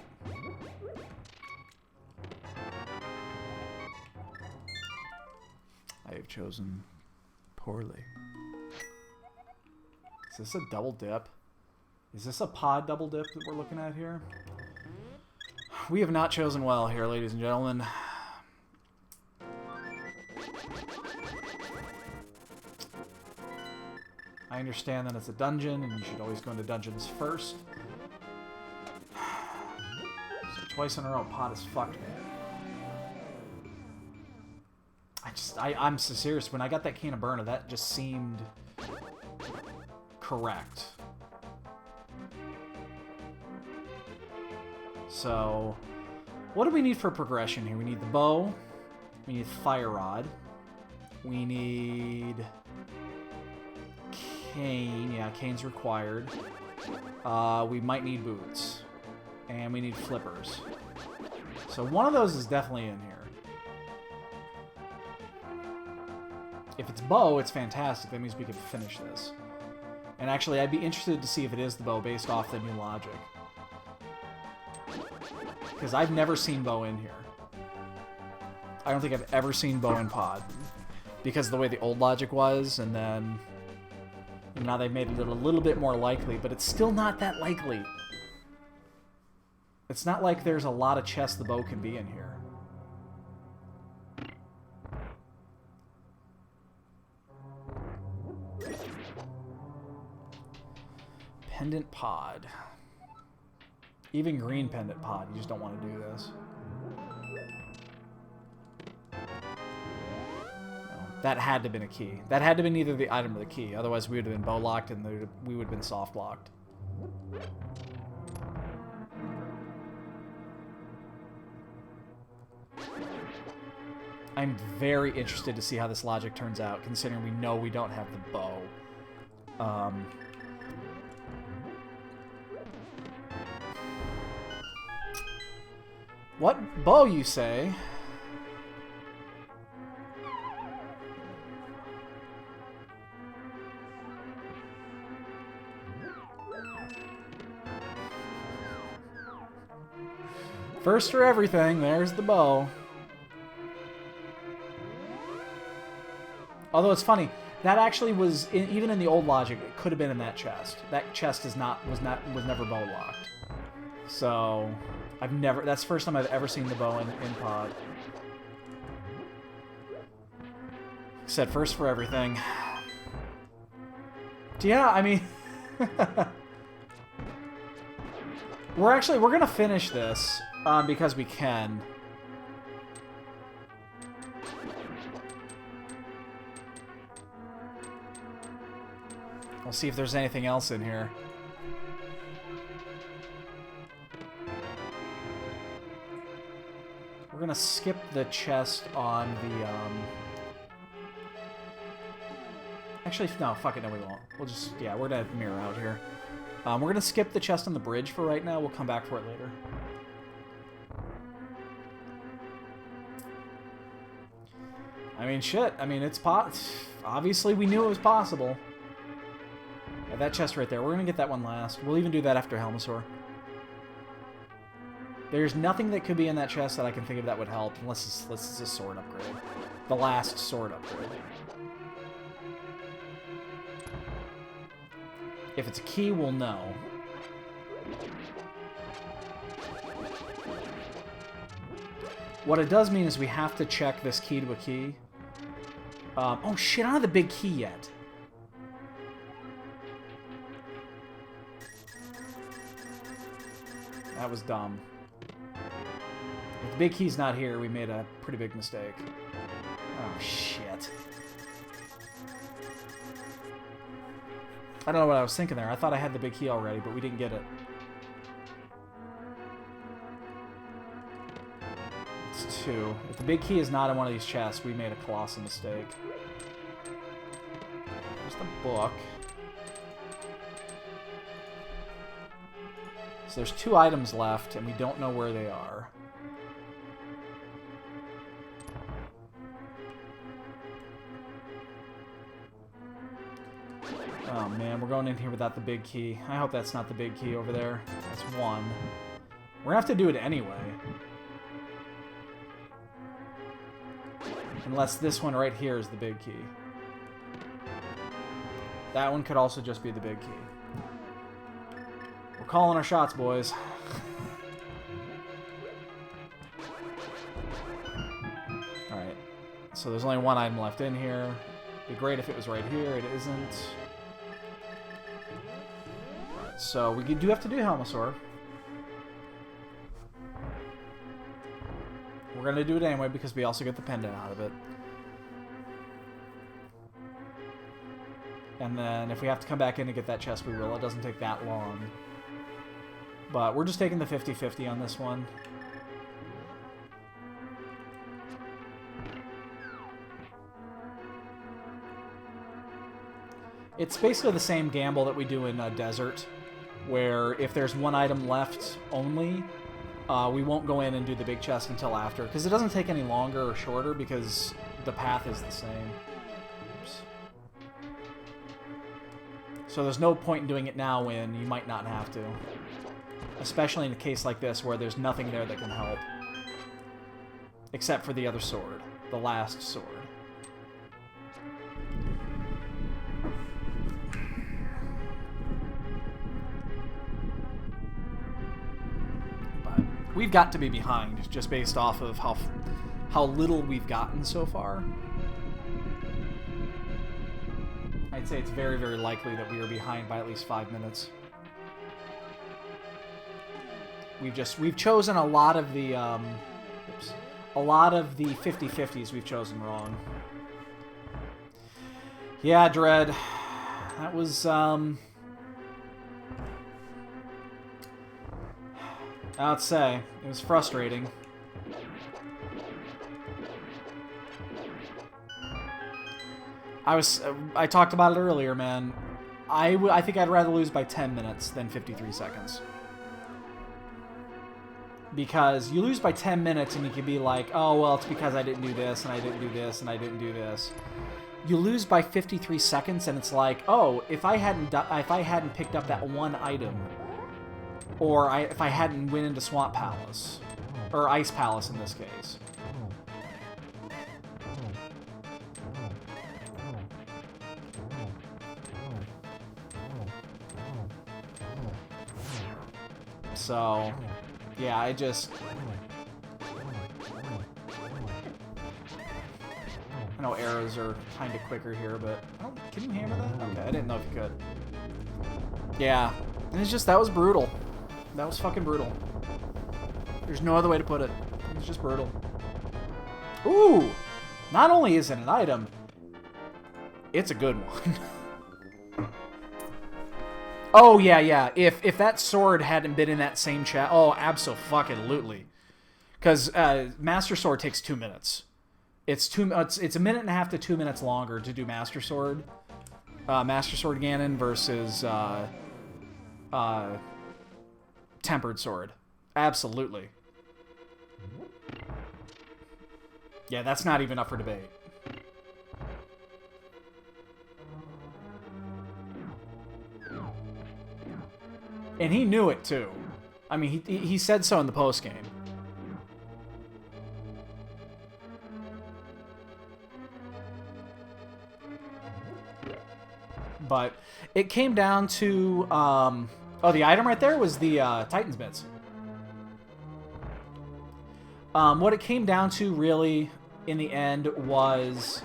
I have chosen poorly. Is this a double dip? Is this a Pod double dip that we're looking at here? We have not chosen well here, ladies and gentlemen. I understand that it's a dungeon, and you should always go into dungeons first. So twice in a row, Pod is fucked, man. I'm so serious. When I got that Cane of Burna, that just seemed correct. So, what do we need for progression here? We need the bow. We need Fire Rod. We need Cane. Yeah, Cane's required. We might need boots. And we need flippers. So one of those is definitely in here. If it's bow, it's fantastic. That means we can finish this. And actually, I'd be interested to see if it is the bow based off the new logic. Because I've never seen bow in here. I don't think I've ever seen bow and pod. Because of the way the old logic was, and then... Now they've made it a little bit more likely, but it's still not that likely. It's not like there's a lot of chests the bow can be in here. Pendant pod. Even green pendant pod. You just don't want to do this. That had to have been a key. That had to have been either the item or the key. Otherwise, we would have been bow locked and we would have been soft locked. I'm very interested to see how this logic turns out, considering we know we don't have the bow. What bow, you say? First for everything, there's the bow. Although it's funny, that actually was even in the old logic. It could have been in that chest. That chest was never bow locked. So that's the first time I've ever seen the bow in pod. Said first for everything. Yeah, I mean, we're gonna finish this because we can. We'll see if there's anything else in here. We're gonna skip the chest on the, Actually, no, fuck it, no we won't. We'll just, yeah, we're gonna mirror out here. We're gonna skip the chest on the bridge for right now. We'll come back for it later. I mean, shit. I mean, obviously we knew it was possible. Yeah, that chest right there. We're gonna get that one last. We'll even do that after Helmasaur. There's nothing that could be in that chest that I can think of that would help, unless it's a sword upgrade. The last sword upgrade. If it's a key, we'll know. What it does mean is we have to check this key to a key. Oh shit, I don't have the big key yet. That was dumb. If the big key's not here, we made a pretty big mistake. Oh shit. I don't know what I was thinking there. I thought I had the big key already, but we didn't get it. It's 2. If the big key is not in one of these chests, we made a colossal mistake. There's the book. So there's 2 items left, and we don't know where they are. Oh man, we're going in here without the big key. I hope that's not the big key over there. That's 1. We're gonna have to do it anyway. Unless this one right here is the big key. That one could also just be the big key. We're calling our shots, boys. Alright. So there's only 1 item left in here. It'd be great if it was right here. It isn't. So we do have to do Helmasaur. We're going to do it anyway because we also get the pendant out of it. And then if we have to come back in to get that chest, we will. It doesn't take that long. But we're just taking the 50-50 on this one. It's basically the same gamble that we do in Desert, where if there's 1 item left only, we won't go in and do the big chest until after, because it doesn't take any longer or shorter because the path is the same. Oops. So there's no point in doing it now when you might not have to. Especially in a case like this where there's nothing there that can help. Except for the other sword. The last sword. But we've got to be behind, just based off of how little we've gotten so far. I'd say it's very, very likely that we are behind by at least 5 minutes. We've chosen a lot of the a lot of the 50-50s we've chosen wrong. Yeah, Dread. That was I'd say it was frustrating. I talked about it earlier, man. I think I'd rather lose by 10 minutes than 53 seconds. Because you lose by 10 minutes and you can be like, oh, well, it's because I didn't do this, and I didn't do this, and I didn't do this. You lose by 53 seconds, and it's like, oh, if I hadn't picked up that one item, or if I hadn't went into Swamp Palace, or Ice Palace in this case. So, yeah, I know arrows are kind of quicker here, but can you hammer that? Okay, I didn't know if you could. Yeah, and it's just, that was brutal. That was fucking brutal. There's no other way to put it. It's just brutal. Ooh! Not only is it an item, it's a good one. Oh, yeah, yeah. If that sword hadn't been in that same chat... Oh, abso-fucking-lutely. Because Master Sword takes 2 minutes. It's a minute and a half to 2 minutes longer to do Master Sword. Master Sword Ganon versus Tempered Sword. Absolutely. Yeah, that's not even up for debate. And he knew it, too. I mean, he said so in the postgame. But it came down to... oh, the item right there was the Titan's Bits. What it came down to, really, in the end, was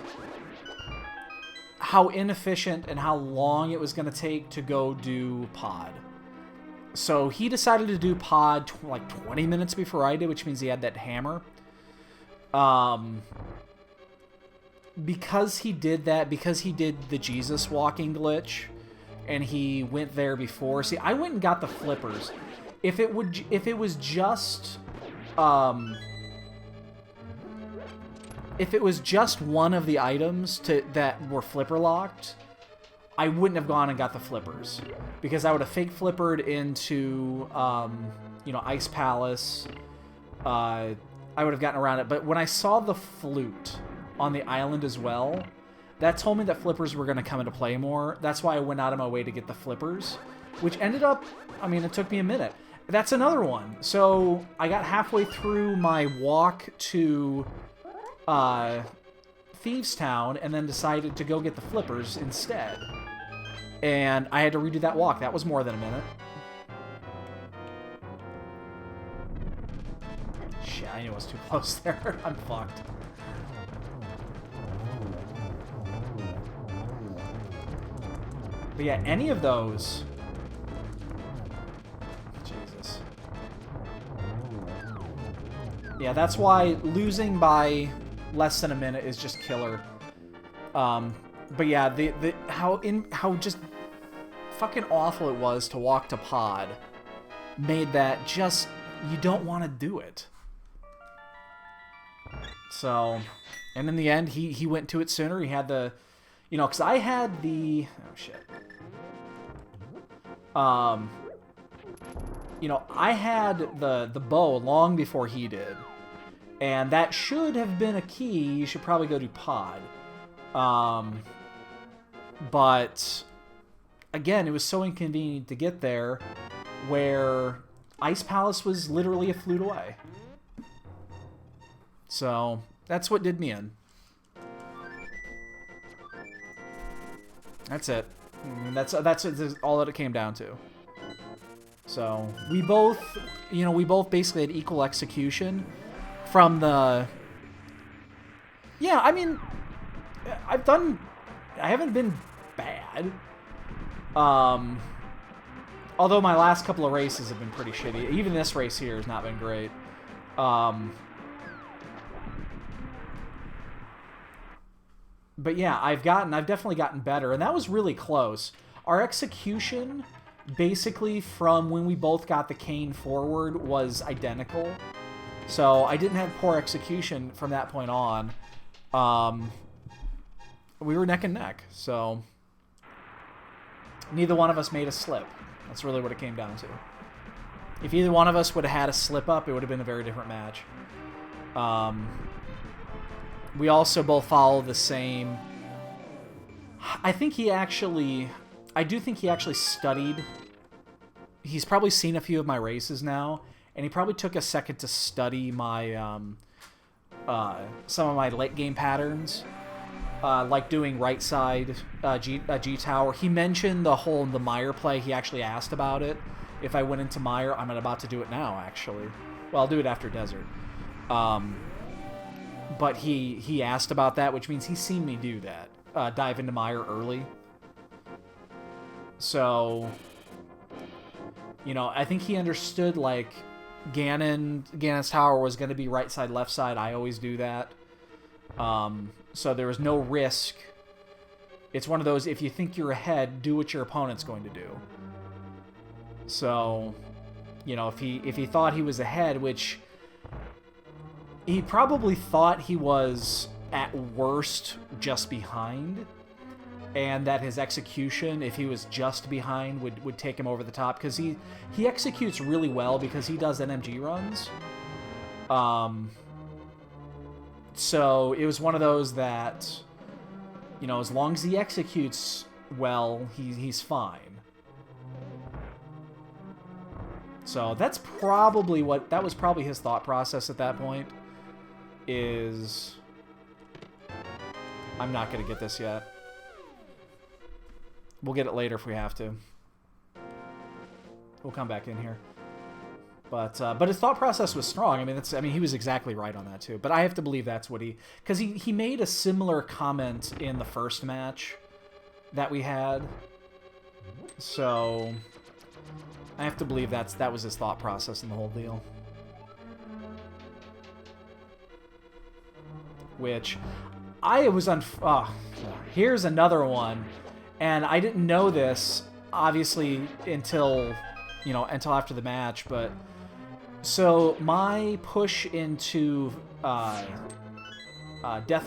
how inefficient and how long it was going to take to go do Pod. So he decided to do Pod like 20 minutes before I did, which means he had that hammer. Because he did that, because he did the Jesus walking glitch, and he went there before. See, I went and got the flippers. If it was just one of the items that were flipper locked, I wouldn't have gone and got the flippers, because I would have fake flippered into, you know, Ice Palace. I would have gotten around it. But when I saw the flute on the island as well, that told me that flippers were going to come into play more. That's why I went out of my way to get the flippers, which ended up, I mean, it took me a minute. That's another one. So I got halfway through my walk to Thieves Town and then decided to go get the flippers instead. And I had to redo that walk. That was more than a minute. Shit, I knew I was too close there. I'm fucked. But yeah, any of those... Jesus. Yeah, that's why losing by less than a minute is just killer. But yeah, how just fucking awful it was to walk to Pod made that just, you don't want to do it. So, and in the end, he went to it sooner. He had the, you know, because I had the, oh shit. You know, I had the bow long before he did. And that should have been a key. You should probably go to Pod. But again, it was so inconvenient to get there, where Ice Palace was literally a flute away. So that's what did me in. That's it. That's all that it came down to. So we both, we both basically had equal execution from the. Yeah, I mean, I haven't been bad. Although my last couple of races have been pretty shitty. Even this race here has not been great. But yeah, I've definitely gotten better, and that was really close. Our execution, basically from when we both got the cane forward, was identical. So I didn't have poor execution from that point on. We were neck and neck, so neither one of us made a slip. That's really what it came down to. If either one of us would have had a slip up, it would have been a very different match. We also both follow the same. I do think he actually studied. He's probably seen a few of my races now, and he probably took a second to study my some of my late game patterns, like doing right side G tower. He mentioned the mire play. He actually asked about it. If I went into mire, I'm about to do it now. Actually, well, I'll do it after desert. But he asked about that, which means he's seen me do that. Dive into mire early. So, I think he understood, like, Ganon's tower was going to be right side, left side. I always do that. So there was no risk. It's one of those, if you think you're ahead, do what your opponent's going to do. So, if he thought he was ahead, which he probably thought he was at worst just behind, and that his execution, if he was just behind, would take him over the top, because he executes really well because he does NMG runs. So it was one of those that, as long as he executes well, he's fine. So that was probably his thought process at that point. Is I'm not going to get this yet. We'll get it later if we have to. We'll come back in here. But his thought process was strong. I mean, he was exactly right on that too. But I have to believe that's what because he made a similar comment in the first match that we had. So I have to believe that was his thought process in the whole deal. Which I was here's another one, and I didn't know this obviously until after the match. But so my push into Death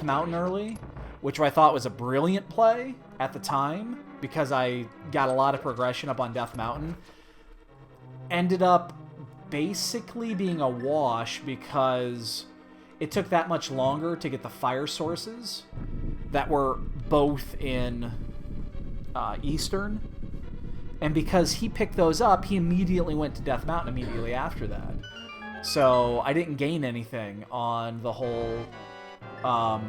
Mountain early, which I thought was a brilliant play at the time because I got a lot of progression up on Death Mountain, ended up basically being a wash because it took that much longer to get the fire sources that were both in Eastern. And because he picked those up, he immediately went to Death Mountain immediately after that. So I didn't gain anything on the whole... I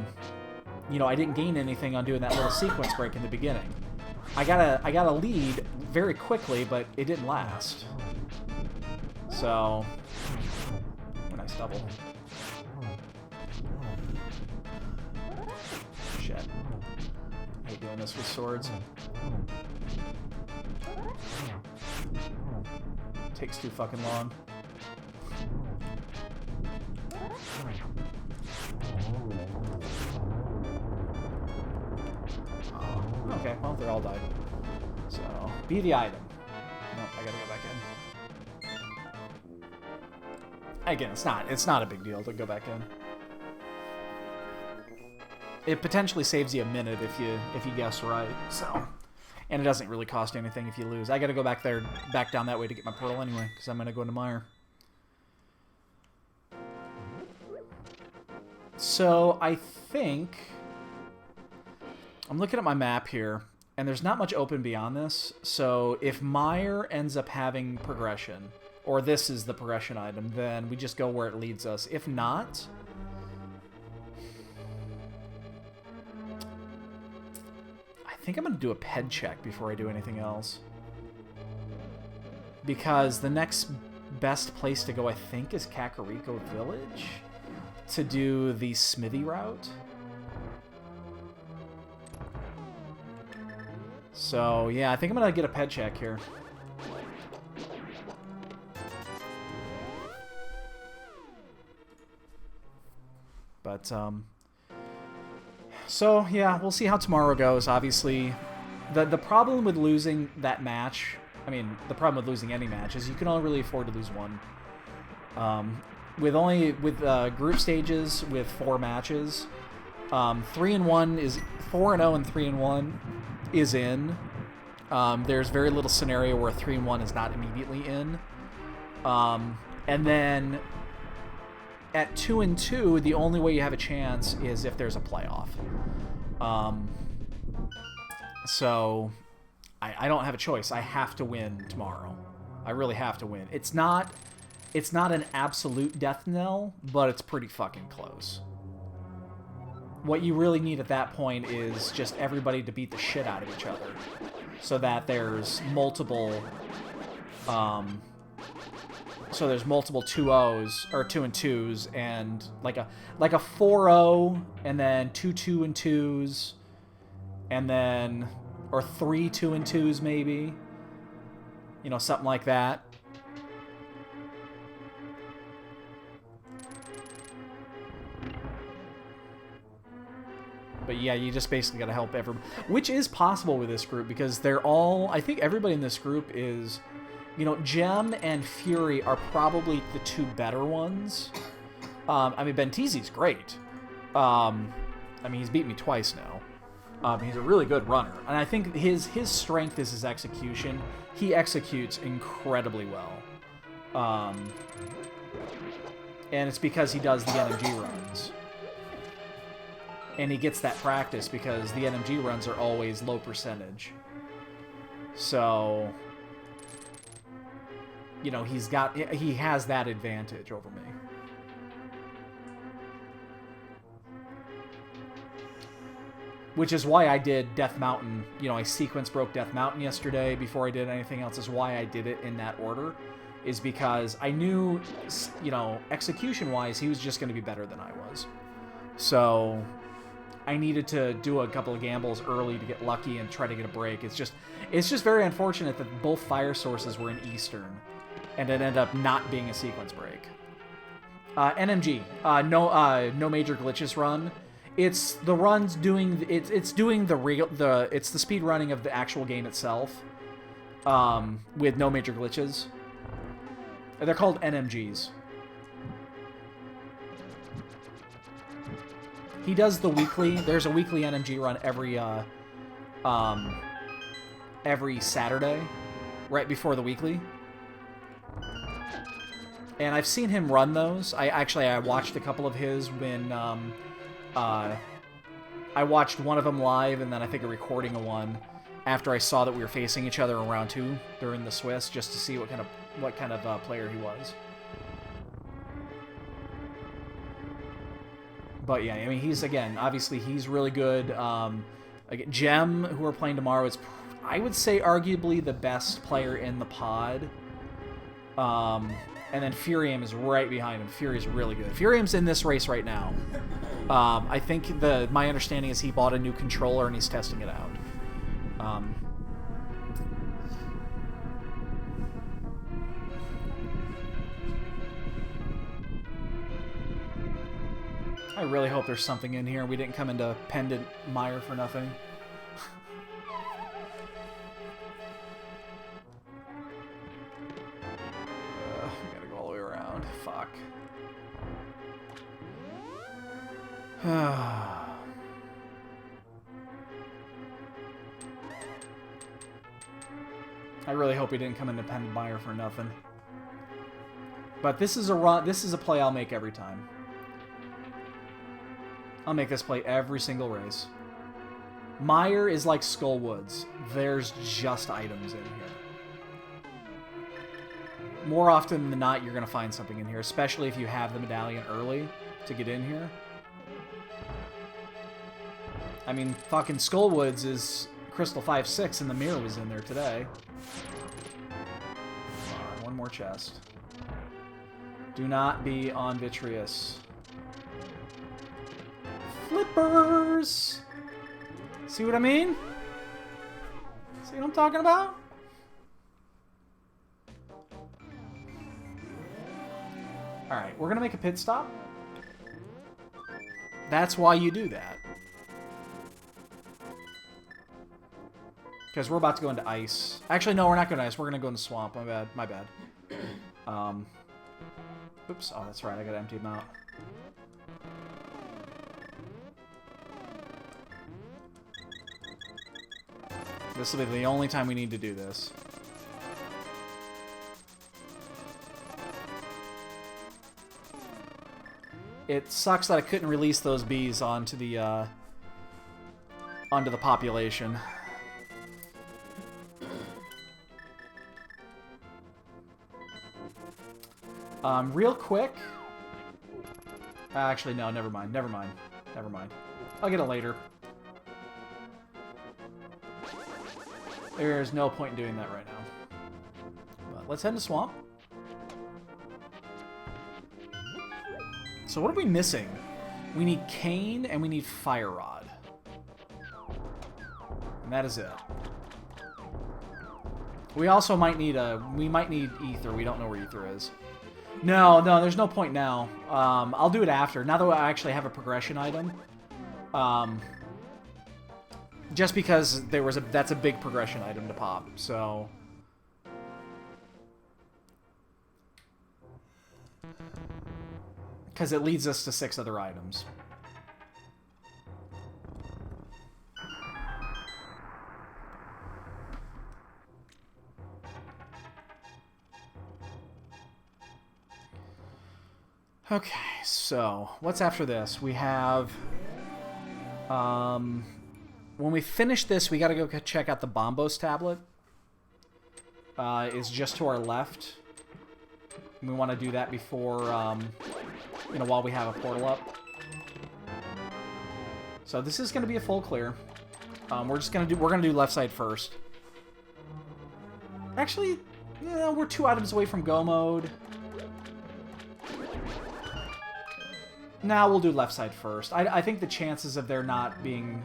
didn't gain anything on doing that little sequence break in the beginning. I got a lead very quickly, but it didn't last. So... nice double. Shit. I hate doing this with swords. Takes too fucking long. Okay, well, they're all died. So, be the item. Nope, I gotta go back in. Again, it's not a big deal to go back in. It potentially saves you a minute if you guess right. So, and it doesn't really cost anything if you lose. I got to go back down that way to get my pearl anyway, because I'm gonna go into mire. So I think I'm looking at my map here, and there's not much open beyond this. So if mire ends up having progression, or this is the progression item, then we just go where it leads us. If not, think I'm going to do a ped check before I do anything else. Because the next best place to go, I think, is Kakariko Village to do the Smithy route. So, yeah, I think I'm going to get a ped check here. But, so, yeah, we'll see how tomorrow goes. Obviously, the problem with losing that match, I mean, the problem with losing any match is you can only really afford to lose one. With group stages with 4 matches, 3-1 is 4-0 and 3-1 is in. There's very little scenario where 3-1 is not immediately in. And then at 2-2, the only way you have a chance is if there's a playoff. So I don't have a choice. I have to win tomorrow. I really have to win. It's not an absolute death knell, but it's pretty fucking close. What you really need at that point is just everybody to beat the shit out of each other, so that there's multiple 2-0s or 2-2s, and like a 4-0, and then 2-2-2s, and then or 3 2-2s maybe, you know, something like that. But yeah, you just basically got to help everybody, which is possible with this group because they're all, I think everybody in this group is, you know, Gem and Fury are probably the 2 better ones. I mean, Bentizi's great. I mean, he's beat me twice now. He's a really good runner. And I think his strength is his execution. He executes incredibly well. And it's because he does the NMG runs. And he gets that practice because the NMG runs are always low percentage. So, you know, he has that advantage over me. Which is why I did Death Mountain. You know, I sequence broke Death Mountain yesterday before I did anything else. Is why I did it in that order. Is because I knew, you know, execution-wise, he was just going to be better than I was. So I needed to do a couple of gambles early to get lucky and try to get a break. It's just very unfortunate that both fire sources were in Eastern, and it ended up not being a sequence break. NMG, no major glitches run. It's the runs doing it's doing it's the speed running of the actual game itself, with no major glitches. They're called NMGs. He does the weekly. There's a weekly NMG run every Saturday, right before the weekly. And I've seen him run those. I watched a couple of his when I watched one of them live, and then I think a recording of one after I saw that we were facing each other in round 2 during the Swiss, just to see what kind of player he was. But yeah, I mean, obviously he's really good. Again, Gem, who we're playing tomorrow, is, I would say, arguably the best player in the pod. And then Furium is right behind him. Fury's really good. Furium's in this race right now. I think my understanding is he bought a new controller and he's testing it out. I really hope there's something in here. We didn't come into Pendant Mire for nothing. We gotta go all the way around. Fuck. I really hope we didn't come into Pendant Mire for nothing. But this is a run. This is a play I'll make every time. I'll make this play every single race. Mire is like Skullwoods. There's just items in here. More often than not, you're going to find something in here, especially if you have the medallion early to get in here. I mean, fucking Skullwoods is Crystal 5-6 and the mirror was in there today. One more chest. Do not be on Vitreous. Flippers! See what I mean? See what I'm talking about? Alright, we're gonna make a pit stop. That's why you do that. Because we're about to go into ice. Actually, no, we're not going to ice. We're going to go in the swamp. My bad. My bad. Oops. Oh, that's right. I got to empty them out. This will be the only time we need to do this. It sucks that I couldn't release those bees onto the population. Real quick. Actually, no, never mind. Never mind. Never mind. I'll get it later. There's no point in doing that right now. But let's head to Swamp. So what are we missing? We need Cane and we need Fire Rod. And that is it. We also might need Ether. We don't know where Ether is. No, there's no point now. I'll do it after. Now that I actually have a progression item. Just because that's a big progression item to pop, so... Because it leads us to 6 other items. Okay, so what's after this? We have... when we finish this, we gotta go check out the Bombos tablet. It's just to our left. We want to do that before, while we have a portal up. So this is gonna be a full clear. We're gonna do left side first. Actually, yeah, we're 2 items away from go mode. Now we'll do left side first. I think the chances of there not being,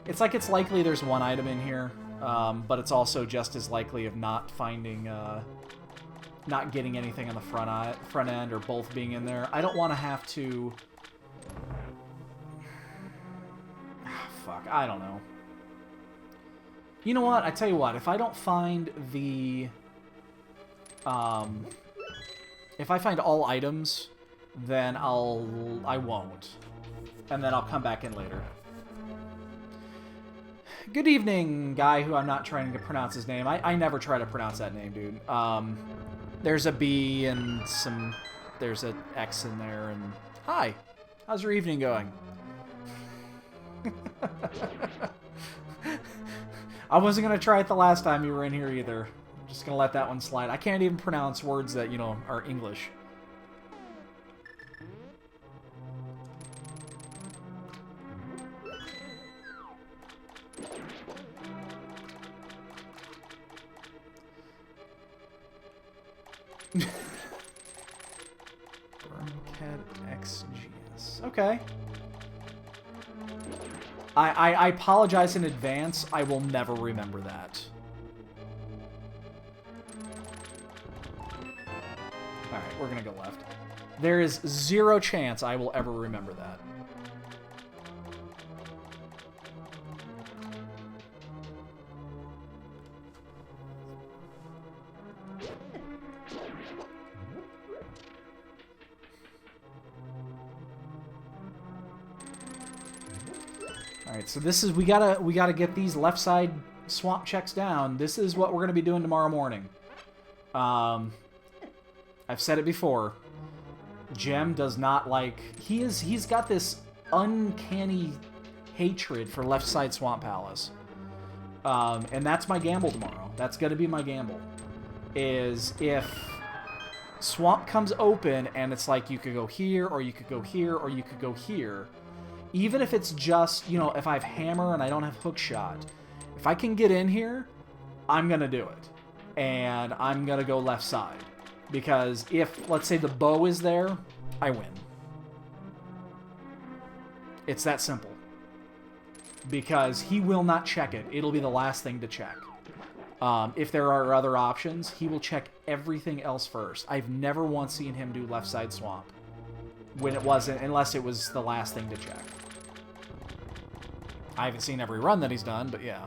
it's likely there's 1 item in here, but it's also just as likely of not finding, not getting anything on the front end, or both being in there. I don't want to have to... Fuck, I don't know. You know what? I tell you what, if I don't find the... if I find all items... then I won't. And then I'll come back in later. Good evening, guy who I'm not trying to pronounce his name. I never try to pronounce that name, dude. There's a B and there's an X in there, and... Hi! How's your evening going? I wasn't going to try it the last time you were in here either. I'm just going to let that one slide. I can't even pronounce words that, are English. XGS. Okay. I apologize in advance. I will never remember that. Alright, we're gonna go left. There is 0 chance I will ever remember that. Alright, so this is, we gotta get these left side swamp checks down. This is what we're gonna be doing tomorrow morning. I've said it before. Jem does not like, he's got this uncanny hatred for left side Swamp Palace. And that's my gamble tomorrow. That's gonna be my gamble. Is if Swamp comes open and it's like you could go here, or you could go here, or you could go here. Even if it's just, you know, if I have hammer and I don't have hook shot, if I can get in here, I'm going to do it. And I'm going to go left side. Because if, let's say, the bow is there, I win. It's that simple. Because he will not check it. It'll be the last thing to check. If there are other options, he will check everything else first. I've never once seen him do left side swamp. When it wasn't, unless it was the last thing to check. I haven't seen every run that he's done, but yeah.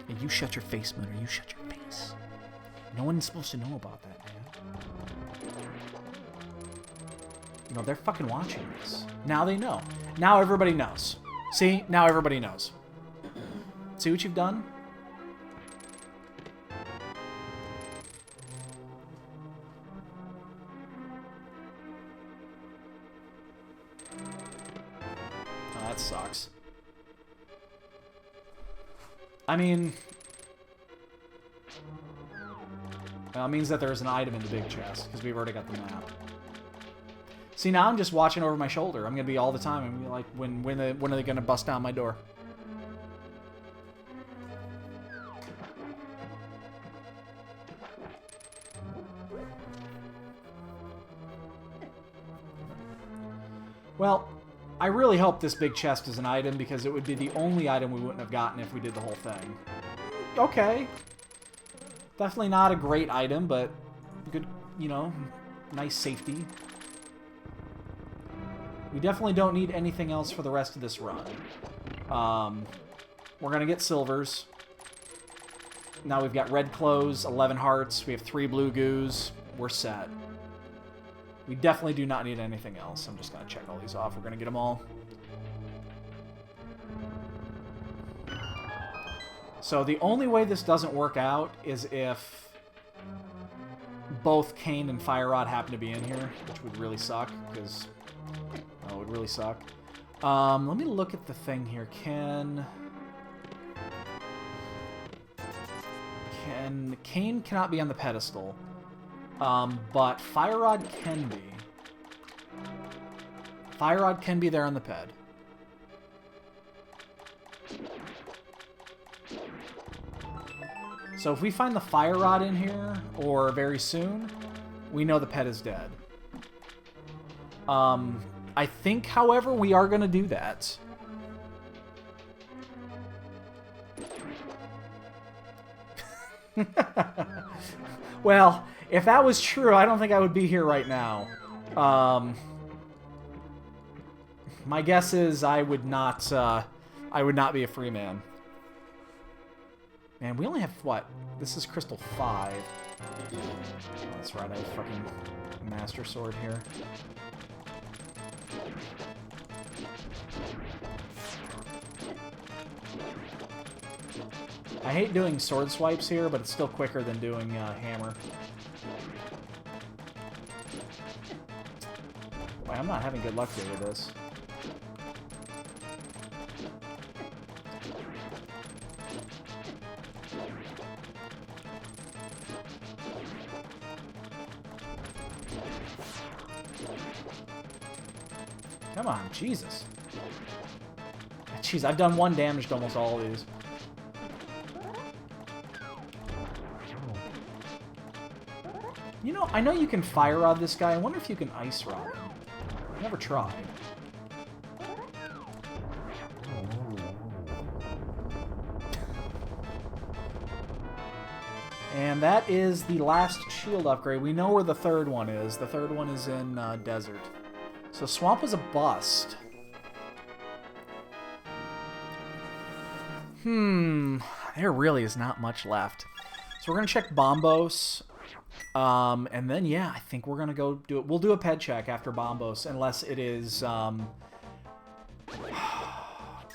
And you shut your face, Mooner. You shut your face. No one's supposed to know about that, man. You know, they're fucking watching this. Now they know. Now everybody knows. See? Now everybody knows. See what you've done? Oh, that sucks. I mean... Well, it means that there's an item in the big chest, because we've already got the map. See, now I'm just watching over my shoulder. I'm going to be all the time. I'm going to be like, when are they going to bust down my door? Well, I really hope this big chest is an item, because it would be the only item we wouldn't have gotten if we did the whole thing. Okay. Definitely not a great item, but good, you know, nice safety. We definitely don't need anything else for the rest of this run. We're going to get silvers. Now we've got red clothes, 11 hearts. We have 3 blue goos. We're set. We definitely do not need anything else. I'm just going to check all these off. We're going to get them all. So the only way this doesn't work out is if both Cane and Fire Rod happen to be in here, which would really suck, because... Oh, it would really suck. Let me look at the thing here. Cane cannot be on the pedestal. But Fire Rod can be. Fire Rod can be there on the ped. So if we find the Fire Rod in here, or very soon, we know the ped is dead. I think, however, we are going to do that. Well, if that was true, I don't think I would be here right now. My guess is I would not be a free man. Man, we only have, what? This is Crystal 5. Oh, that's right, I have a fucking Master Sword here. I hate doing sword swipes here, but it's still quicker than doing hammer. Boy, I'm not having good luck here with this. Come on, Jesus. Jeez, I've done 1 damage to almost all of these. You know, I know you can Fire Rod this guy. I wonder if you can Ice Rod him. I've never tried. And that is the last shield upgrade. We know where the third one is. The third one is in Desert. So Swamp was a bust. There really is not much left. So we're going to check Bombos. And then, yeah, I think we're going to go do it. We'll do a ped check after Bombos, unless it is...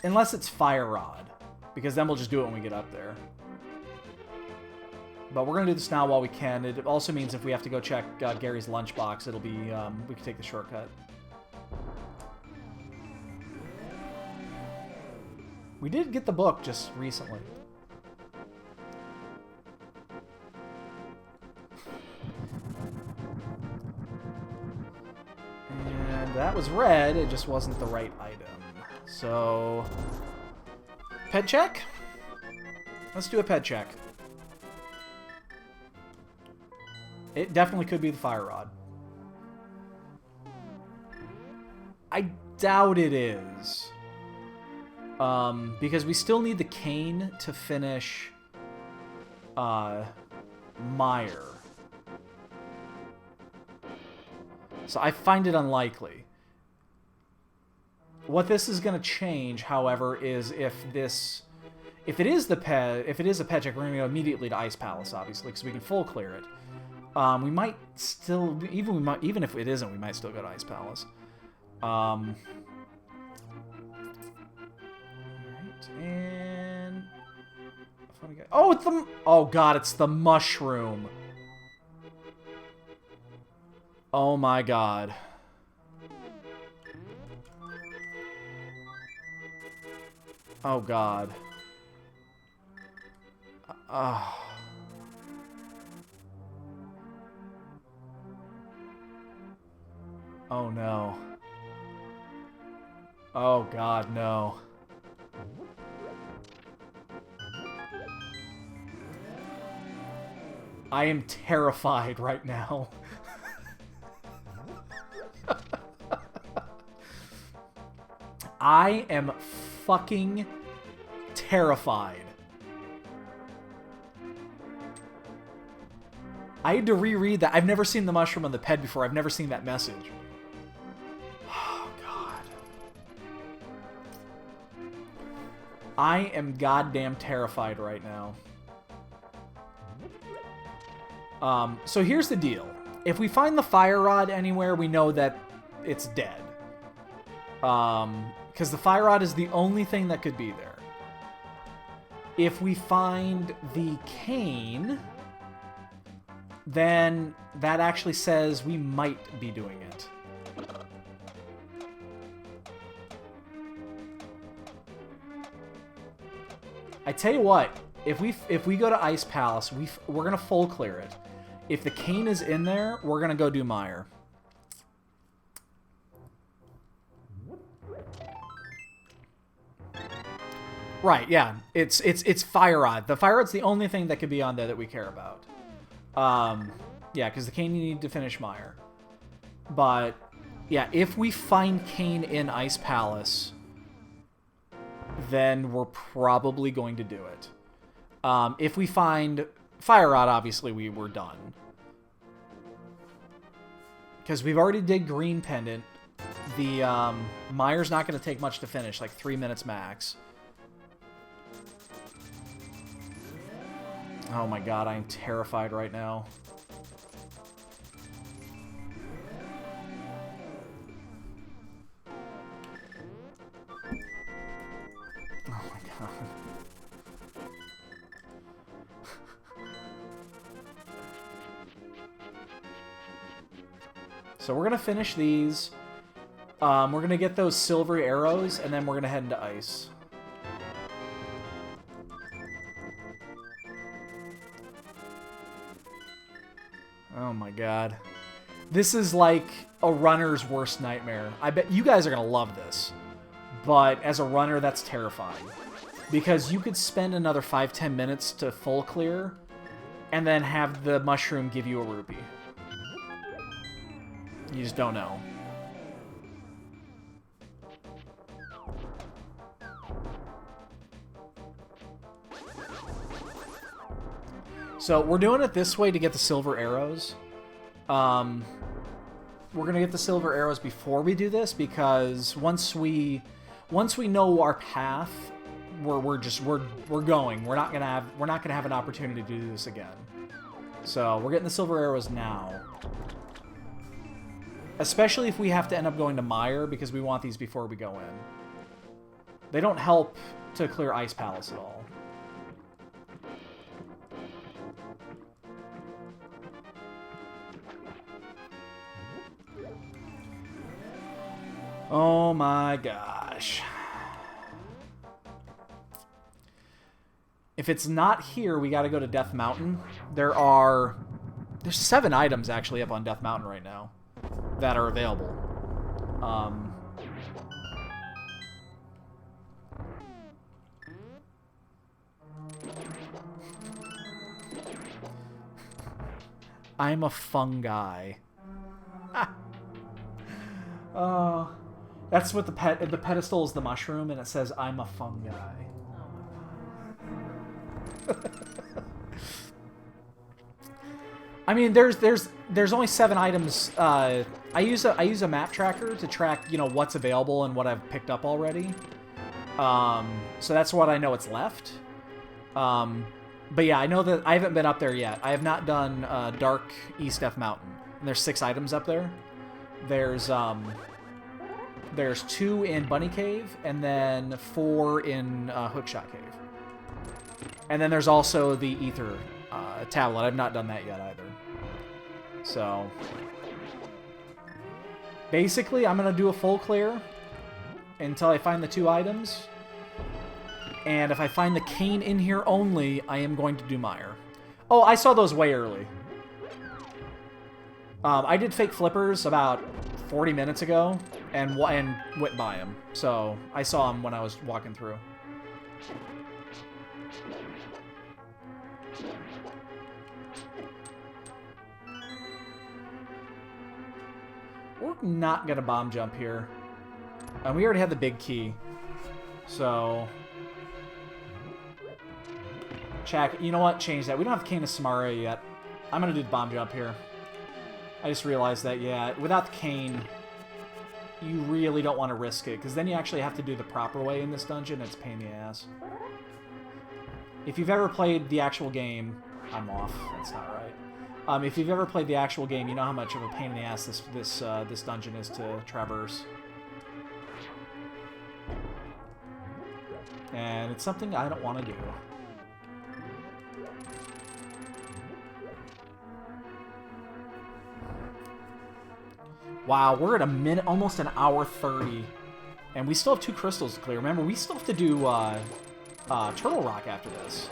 unless it's Fire Rod. Because then we'll just do it when we get up there. But we're going to do this now while we can. It also means if we have to go check Gary's lunchbox, it'll be... we can take the shortcut. We did get the book just recently. that was red, it just wasn't the right item. So, ped check? Let's do a ped check. It definitely could be the fire rod. I doubt it is. Because we still need the cane to finish Meyer. So I find it unlikely. What this is going to change, however, is if it is a ped check, we're going to go immediately to Ice Palace, obviously, because we can full clear it. We might still, even if it isn't, we might still go to Ice Palace. Alright, and oh, it's the, oh god, it's the mushroom. Oh my god. Oh god. Oh no. Oh god, no. I am terrified right now. I am fucking terrified. I had to reread that. I've never seen the mushroom on the ped before. I've never seen that message. Oh, God. I am goddamn terrified right now. So here's the deal. If we find the fire rod anywhere, we know that it's dead. Because the fire rod is the only thing that could be there. If we find the cane, then that actually says we might be doing it. I tell you what, if we go to Ice Palace, we're gonna full clear it. If the cane is in there, we're gonna go do Meyer. Right, yeah. It's fire rod. The fire rod's the only thing that could be on there that we care about. Yeah, because the cane you need to finish Meyer. But yeah, if we find cane in Ice Palace, then we're probably going to do it. If we find fire rod, obviously we were done. Because we've already did green pendant. The Meyer's not going to take much to finish, like 3 minutes max. Oh my god, I am terrified right now. Oh my god. So we're gonna finish these. We're gonna get those silver arrows, and then we're gonna head into ice. Oh my god. This is like a runner's worst nightmare. I bet you guys are gonna love this. But as a runner, that's terrifying. Because you could spend another 5-10 minutes to full clear, and then have the mushroom give you a rupee. You just don't know. So we're doing it this way to get the silver arrows. We're gonna get the silver arrows before we do this, because once we know our path, we're going. We're not gonna have an opportunity to do this again. So we're getting the silver arrows now. Especially if we have to end up going to Meyer, because we want these before we go in. They don't help to clear Ice Palace at all. Oh my gosh. If it's not here, we gotta go to Death Mountain. There's 7 items actually up on Death Mountain right now that are available. Um, I'm a fungi. That's what the pedestal is the mushroom, and it says I'm a fungi. I mean, there's only 7 items. I use a map tracker to track, you know, what's available and what I've picked up already. So that's what I know it's left. But yeah, I know that I haven't been up there yet. I have not done Dark East F Mountain. And there's 6 items up there. There's 2 in Bunny Cave, and then 4 in Hookshot Cave. And then there's also the Ether tablet. I've not done that yet either. So basically, I'm gonna do a full clear until I find the 2 items. And if I find the cane in here only, I am going to do Mire. Oh, I saw those way early. I did fake flippers about 40 minutes ago and went by them. So I saw them when I was walking through. We're not going to bomb jump here. And we already have the big key. So... check. You know what? Change that. We don't have Cane of Samara yet. I'm going to do the bomb jump here. I just realized that, yeah, without the cane, you really don't want to risk it, because then you actually have to do the proper way in this dungeon. It's a pain in the ass. If you've ever played the actual game... I'm off. That's not right. If you've ever played the actual game, you know how much of a pain in the ass this dungeon is to traverse. And it's something I don't want to do. Wow, we're at a minute, almost an hour 30. And we still have 2 crystals to clear. Remember, we still have to do Turtle Rock after this.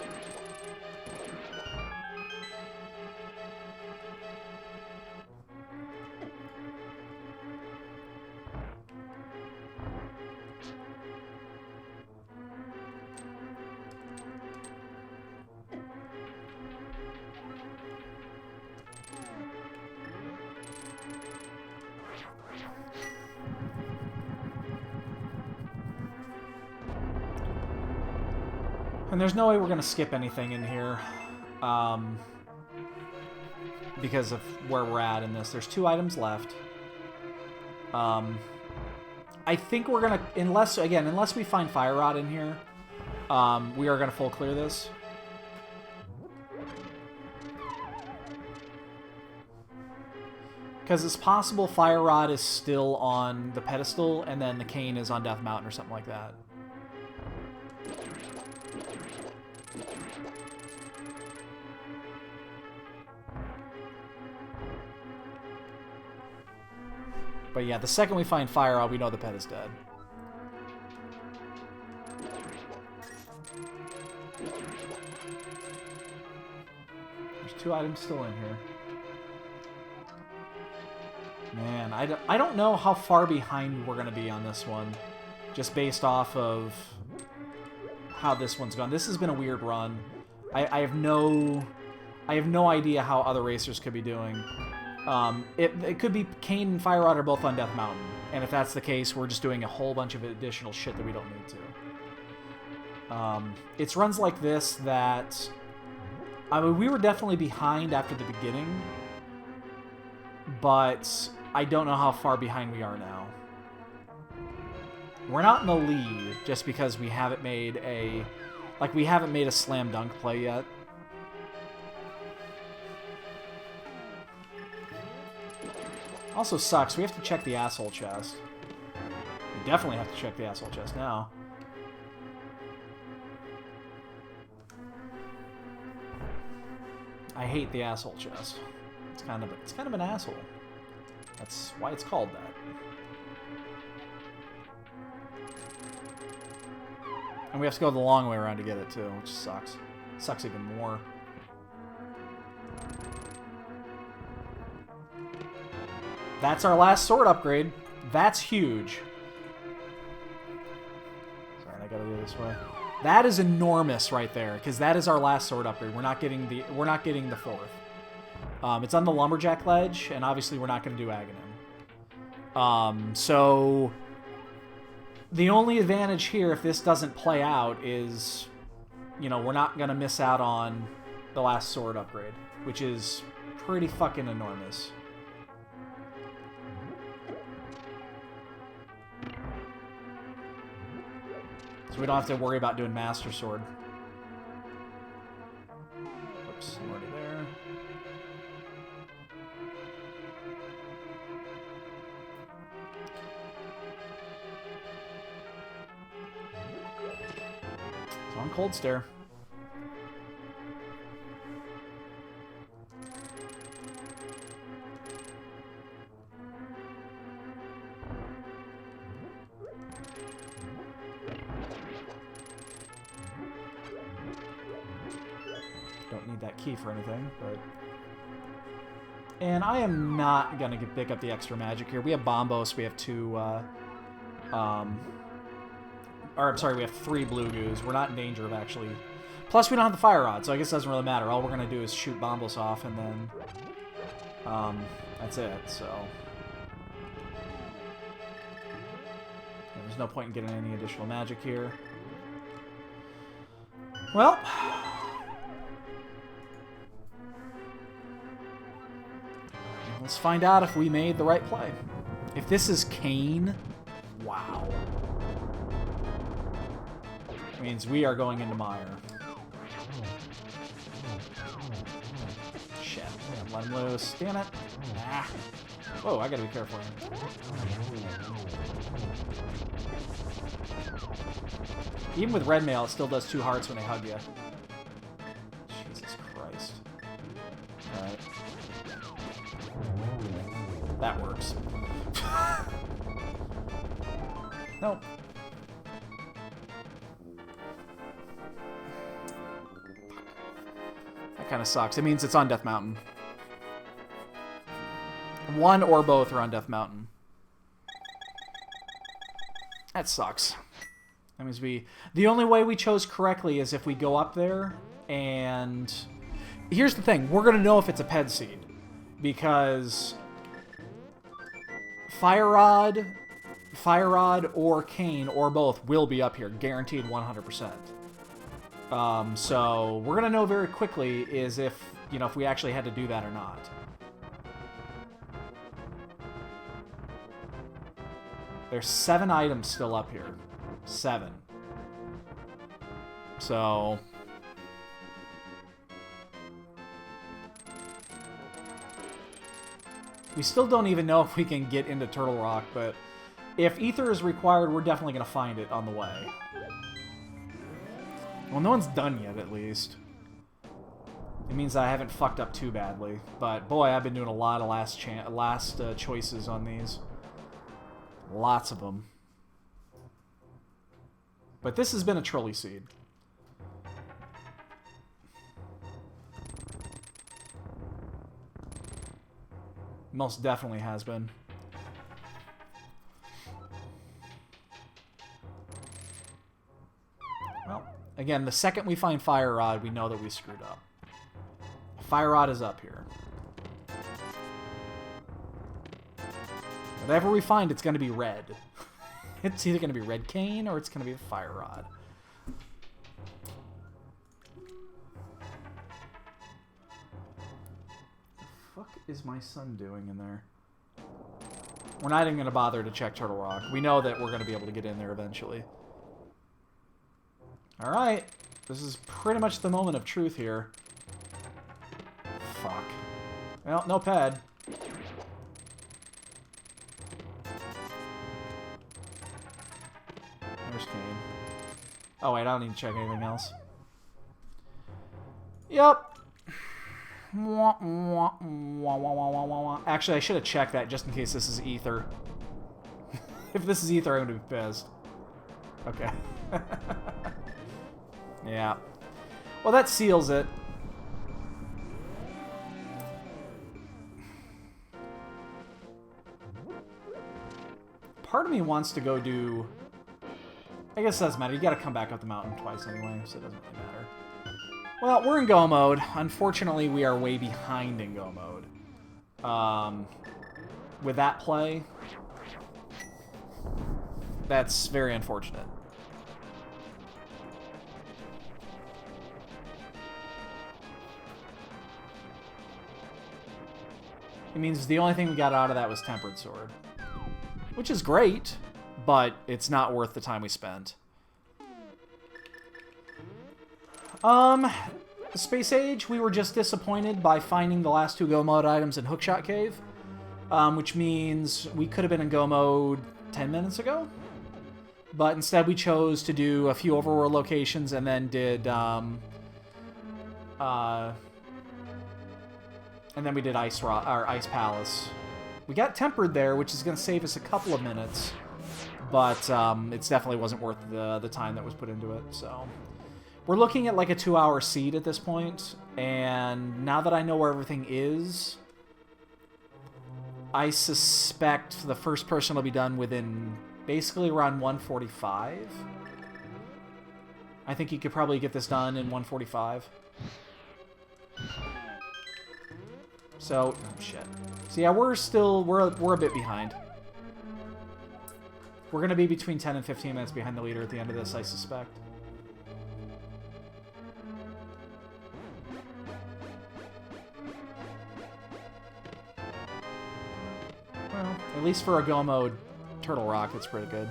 And there's no way we're going to skip anything in here. Because of where we're at in this. There's 2 items left. I think we're going to... Unless we find Fire Rod in here, we are going to full clear this. Because it's possible Fire Rod is still on the pedestal, and then the cane is on Death Mountain or something like that. But yeah, the second we find Fire Rod, we know the pet is dead. There's 2 items still in here. Man, I don't know how far behind we're going to be on this one. Just based off of how this one's gone. This has been a weird run. I have no idea how other racers could be doing. It could be Kane and Fire Rod are both on Death Mountain. And if that's the case, we're just doing a whole bunch of additional shit that we don't need to. It's runs like this that... I mean, we were definitely behind after the beginning. But I don't know how far behind we are now. We're not in the lead just because we haven't made a... Like, we haven't made a slam dunk play yet. Also sucks. We have to check the asshole chest. We definitely have to check the asshole chest now. I hate the asshole chest. It's kind of an asshole. That's why it's called that. And we have to go the long way around to get it too, which sucks. Sucks even more. That's our last sword upgrade. That's huge. Sorry, I gotta go this way. That is enormous right there, because that is our last sword upgrade. We're not getting the fourth. It's on the lumberjack ledge, and obviously we're not going to do Aghanim. So the only advantage here, if this doesn't play out, is, you know, we're not going to miss out on the last sword upgrade, which is pretty fucking enormous. So we don't have to worry about doing Master Sword. Oops, I'm already there. It's on Cold Stare. Don't need that key for anything, but... And I am not going to pick up the extra magic here. We have Bombos, we have two, or I'm sorry, we have 3 blue goos. We're not in danger of actually... Plus, we don't have the fire rod, so I guess it doesn't really matter. All we're going to do is shoot Bombos off, and then... that's it, so... Yeah, there's no point in getting any additional magic here. Well... Let's find out if we made the right play. If this is Kane, wow. Means we are going into Mire. Shit. Let him loose. Damn it. Ah. Whoa, I gotta be careful. Even with red mail, it still does 2 hearts when they hug you. Jesus Christ. Alright. That works. Nope. That kind of sucks. It means it's on Death Mountain. One or both are on Death Mountain. That sucks. That means the only way we chose correctly is if we go up there and... Here's the thing. We're going to know if it's a Ped Seed. Because... Fire Rod or Kane or both will be up here. Guaranteed 100%. So we're going to know very quickly is if, you know, if we actually had to do that or not. There's 7 items still up here. 7. So... We still don't even know if we can get into Turtle Rock, but if Ether is required, we're definitely going to find it on the way. Well, no one's done yet, at least. It means I haven't fucked up too badly. But, boy, I've been doing a lot of last choices on these. Lots of them. But this has been a Trilly Seed. Most definitely has been. Well, again, the second we find Fire Rod, we know that we screwed up. Fire Rod is up here. Whatever we find, it's going to be red. It's either going to be Red Cane or it's going to be the Fire Rod. What the fuck is my son doing in there? We're not even going to bother to check Turtle Rock. We know that we're going to be able to get in there eventually. Alright. This is pretty much the moment of truth here. Fuck. Well, no pad. There's Kane. Oh wait, I don't need to check anything else. Yep. Actually, I should have checked that just in case this is Ether. If this is Ether, I'm going to be pissed. Okay. Yeah. Well, that seals it. part of me wants to go do... I guess it doesn't matter. You gotta come back up the mountain twice anyway, so it doesn't really matter. Well, we're in Go mode. Unfortunately, we are way behind in Go mode. With that play, that's very unfortunate. It means the only thing we got out of that was Tempered Sword. Which is great, but it's not worth the time we spent. Space Age, we were just disappointed by finding the last 2 Go mode items in Hookshot Cave. Which means we could have been in Go mode 10 minutes ago. But instead we chose to do a few overworld locations and then did, and then we did Ice Palace. We got Tempered there, which is going to save us a couple of minutes. But it definitely wasn't worth the time that was put into it, so... We're looking at like a 2-hour seed at this point, and now that I know where everything is, I suspect the first person will be done within basically around 1:45. I think you could probably get this done in 1:45. So, oh shit. So yeah, we're a bit behind. We're gonna be between 10 and 15 minutes behind the leader at the end of this, I suspect. Well, at least for a Go mode Turtle Rock, it's pretty good.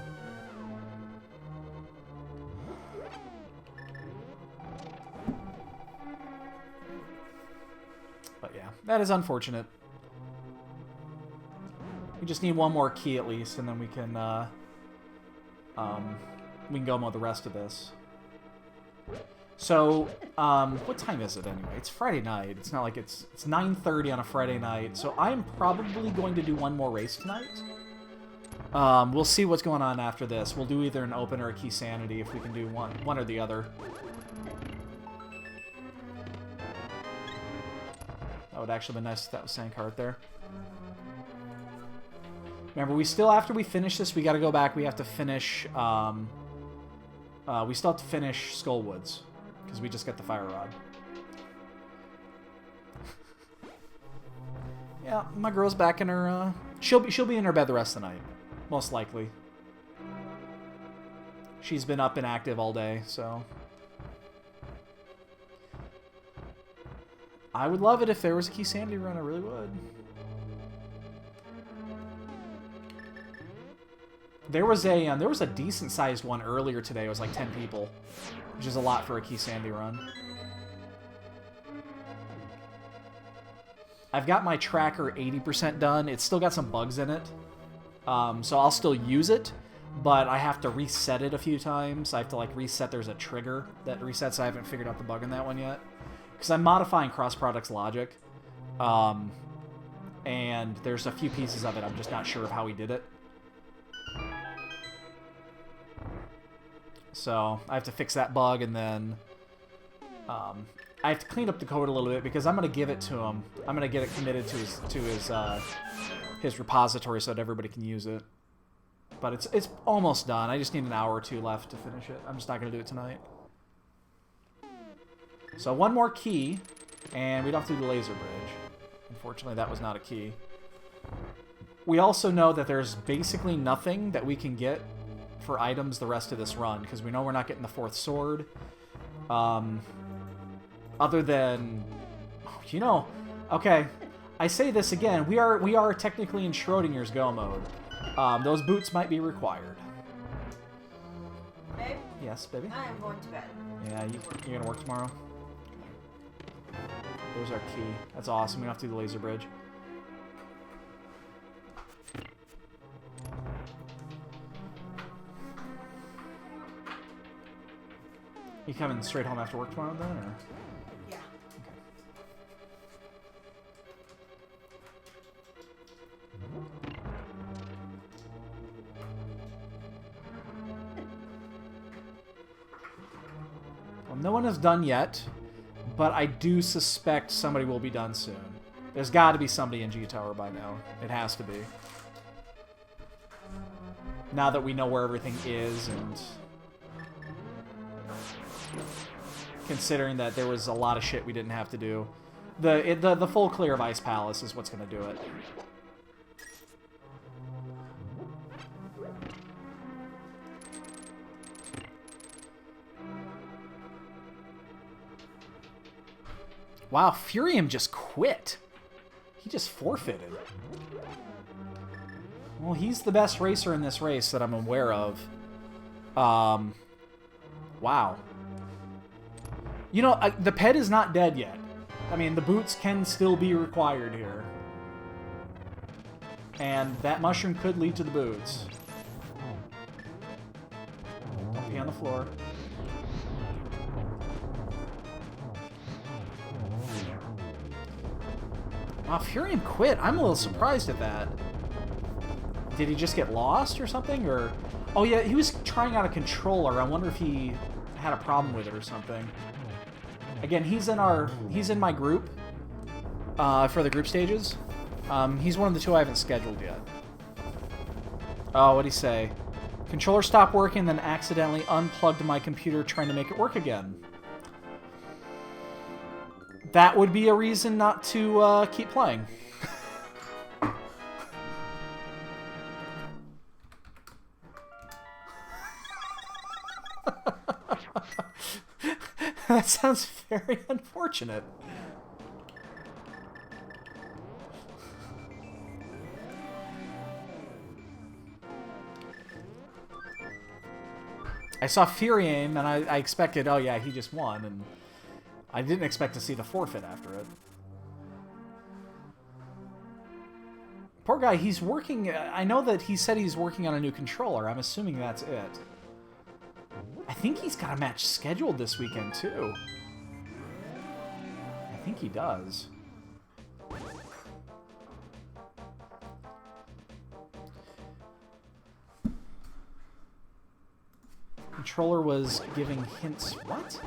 But yeah, that is unfortunate. We just need one more key at least, and then we can Go mode the rest of this. So, what time is it anyway? It's Friday night. It's not like it's 9:30 on a Friday night, so I'm probably going to do one more race tonight. We'll see what's going on after this. We'll do either an open or a key sanity if we can do one or the other. That would actually be nice if that was Sandcart there. Remember, we still, after we finish this, we got to go back. We have to finish, we still have to finish Skullwoods, because we just got the Fire Rod. Yeah, my girl's back in her, she'll be in her bed the rest of the night, most likely. She's been up and active all day, so... I would love it if there was a Key Sandy run, I really would. There was a decent-sized one earlier today. It was like 10 people, which is a lot for a Key Sandy run. I've got my tracker 80% done. It's still got some bugs in it, so I'll still use it, but I have to reset it a few times. I have to like reset. There's a trigger that resets. I haven't figured out the bug in that one yet, because I'm modifying cross products logic, and there's a few pieces of it I'm just not sure of how he did it. So I have to fix that bug, and then I have to clean up the code a little bit, because I'm going to give it to him. I'm going to get it committed to his repository so that everybody can use it. But it's almost done. I just need an hour or two left to finish it. I'm just not going to do it tonight. So one more key, and we don't have to do the laser bridge. Unfortunately, that was not a key. We also know that there's basically nothing that we can get for items the rest of this run, because we know we're not getting the 4th sword. Other than, you know, okay, I say this again, we are technically in Schrodinger's Go mode. Those boots might be required. Babe? Yes, baby? I am going to bed. Yeah, you're gonna work tomorrow? There's our key. That's awesome. We don't have to do the laser bridge. You coming straight home after work tomorrow then, or? Yeah. Okay. Well, no one is done yet, but I do suspect somebody will be done soon. There's got to be somebody in G Tower by now. It has to be. Now that we know where everything is, and considering that there was a lot of shit we didn't have to do. The full clear of Ice Palace is what's going to do it. Wow, Furium just quit. He just forfeited. Well, he's the best racer in this race that I'm aware of. Wow. You know, the pet is not dead yet. I mean, the boots can still be required here. And that mushroom could lead to the boots. Don't be on the floor. Wow, Furium quit. I'm a little surprised at that. Did he just get lost or something? Or, oh yeah, he was trying out a controller. I wonder if he had a problem with it or something. Again, he's in my group for the group stages. He's one of the two I haven't scheduled yet. Oh, what'd he say? Controller stopped working, then accidentally unplugged my computer trying to make it work again. That would be a reason not to keep playing. That sounds very unfortunate. I saw Furium, and I expected, oh yeah, he just won, and I didn't expect to see the forfeit after it. Poor guy, he's working... I know that he said he's working on a new controller. I'm assuming that's it. I think he's got a match scheduled this weekend, too. I think he does. Controller was giving hints... What?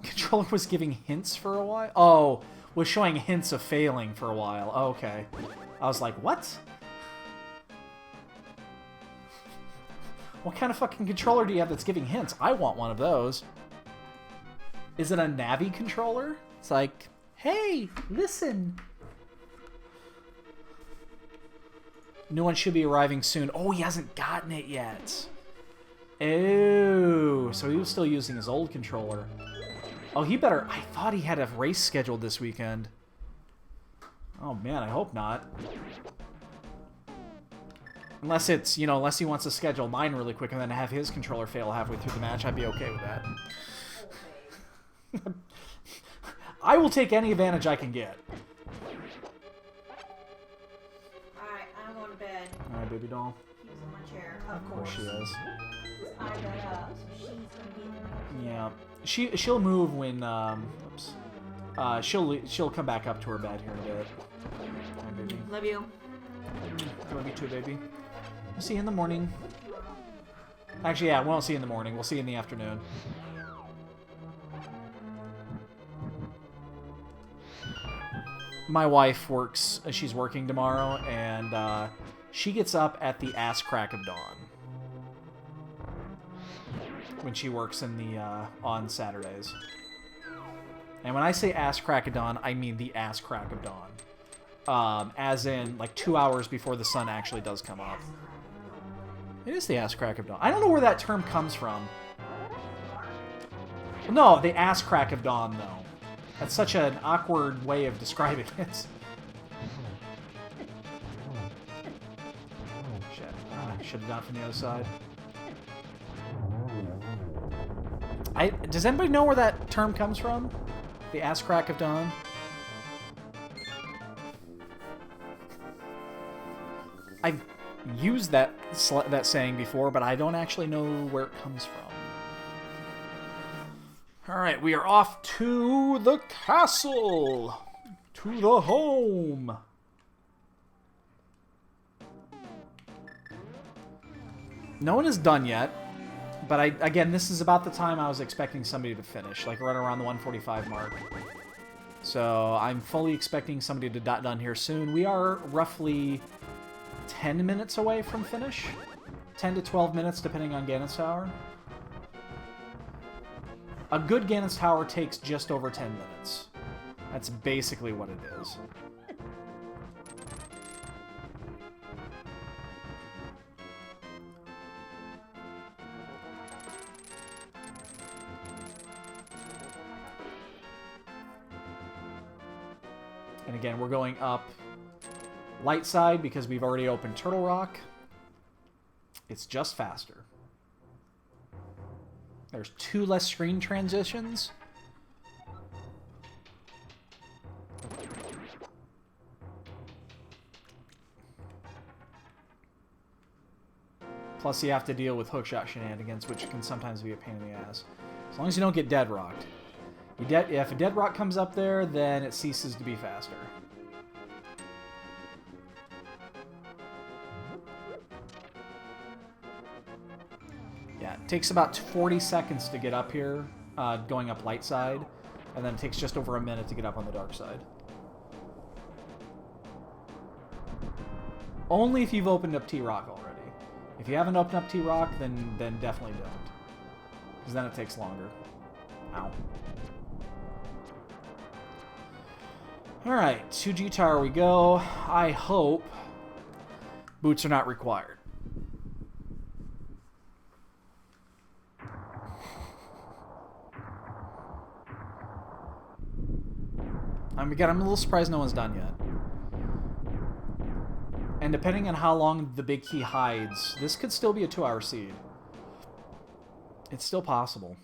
Controller was giving hints for a while? Oh, was showing hints of failing for a while. Oh, okay. I was like, what? What kind of fucking controller do you have that's giving hints? I want one of those. Is it a Navi controller? It's like, hey, listen. New one should be arriving soon. Oh, he hasn't gotten it yet. Oh, so he was still using his old controller. Oh, he better... I thought he had a race scheduled this weekend. Oh, man, I hope not. Unless it's, you know, unless he wants to schedule mine really quick and then have his controller fail halfway through the match, I'd be okay with that. I will take any advantage I can get. Alright, I'm going to bed. Alright, baby doll. He was in my chair. Of course she is. I got up, so she's going to be in the Yeah. She'll move when, oops. She'll come back up to her bed here in a bit. Hi, baby. Love you. Love you too, baby. We'll see you in the morning. Actually, yeah, we won't see you in the morning. We'll see you in the afternoon. My wife works, she's working tomorrow, and she gets up at the ass crack of dawn. When she works in the, on Saturdays. And when I say ass crack of dawn, I mean the ass crack of dawn. As in, like, 2 hours before the sun actually does come up. It is the ass crack of dawn. I don't know where that term comes from. No, the ass crack of dawn, though. That's such an awkward way of describing it. Shit. Should have done it from the other side. Does anybody know where that term comes from? The ass crack of dawn? I've used that saying before, but I don't actually know where it comes from. Alright, we are off to the castle! To the home! No one is done yet, but again, this is about the time I was expecting somebody to finish, like right around the 145 mark. So I'm fully expecting somebody to dot done here soon. We are roughly 10 minutes away from finish. 10 to 12 minutes, depending on Ganon's Tower. A good Ganon's Tower takes just over 10 minutes. That's basically what it is. And again, we're going up light side because we've already opened Turtle Rock. It's just faster. There's 2 less screen transitions. Plus you have to deal with hookshot shenanigans, which can sometimes be a pain in the ass. As long as you don't get dead rocked. If a dead rock comes up there, then it ceases to be faster. Yeah, it takes about 40 seconds to get up here, going up light side, and then it takes just over a minute to get up on the dark side. Only if you've opened up T-Rock already. If you haven't opened up T-Rock, then definitely don't. Because then it takes longer. Ow. Alright, 2G Tower we go. I hope boots are not required. Again, I'm a little surprised no one's done yet. And depending on how long the big key hides, this could still be a 2-hour seed. It's still possible.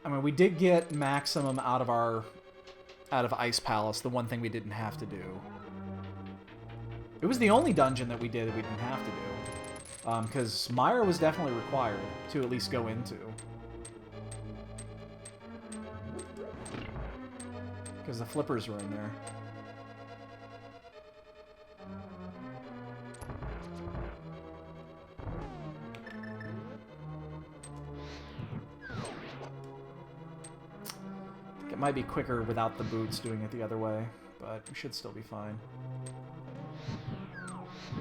I mean, we did get maximum out of Ice Palace, the one thing we didn't have to do. It was the only dungeon that we did that we didn't have to do. Because Myra was definitely required to at least go into. Because the flippers were in there. It might be quicker without the boots doing it the other way, but we should still be fine.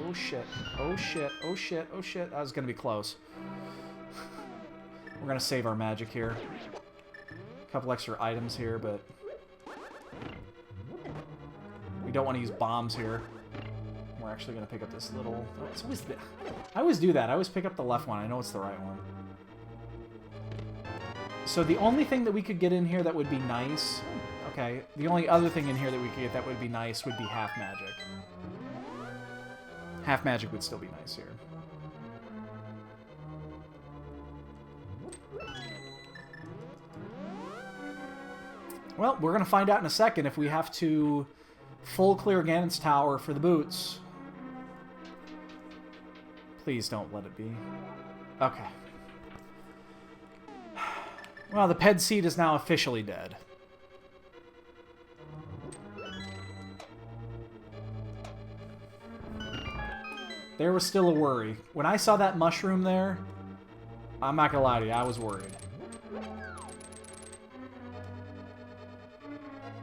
Oh shit, oh shit, oh shit, oh shit. That was gonna be close. We're gonna save our magic here. A couple extra items here, but we don't want to use bombs here. We're actually gonna pick up this little... Oh, it's always the... I always do that. I always pick up the left one. I know it's the right one. So the only thing that we could get in here that would be nice... Okay, the only other thing in here that we could get that would be nice would be half magic. Half magic would still be nice here. Well, we're going to find out in a second if we have to full clear Ganon's Tower for the boots. Please don't let it be. Okay. Well, the Ped Seed is now officially dead. There was still a worry. When I saw that mushroom there, I'm not gonna lie to you, I was worried.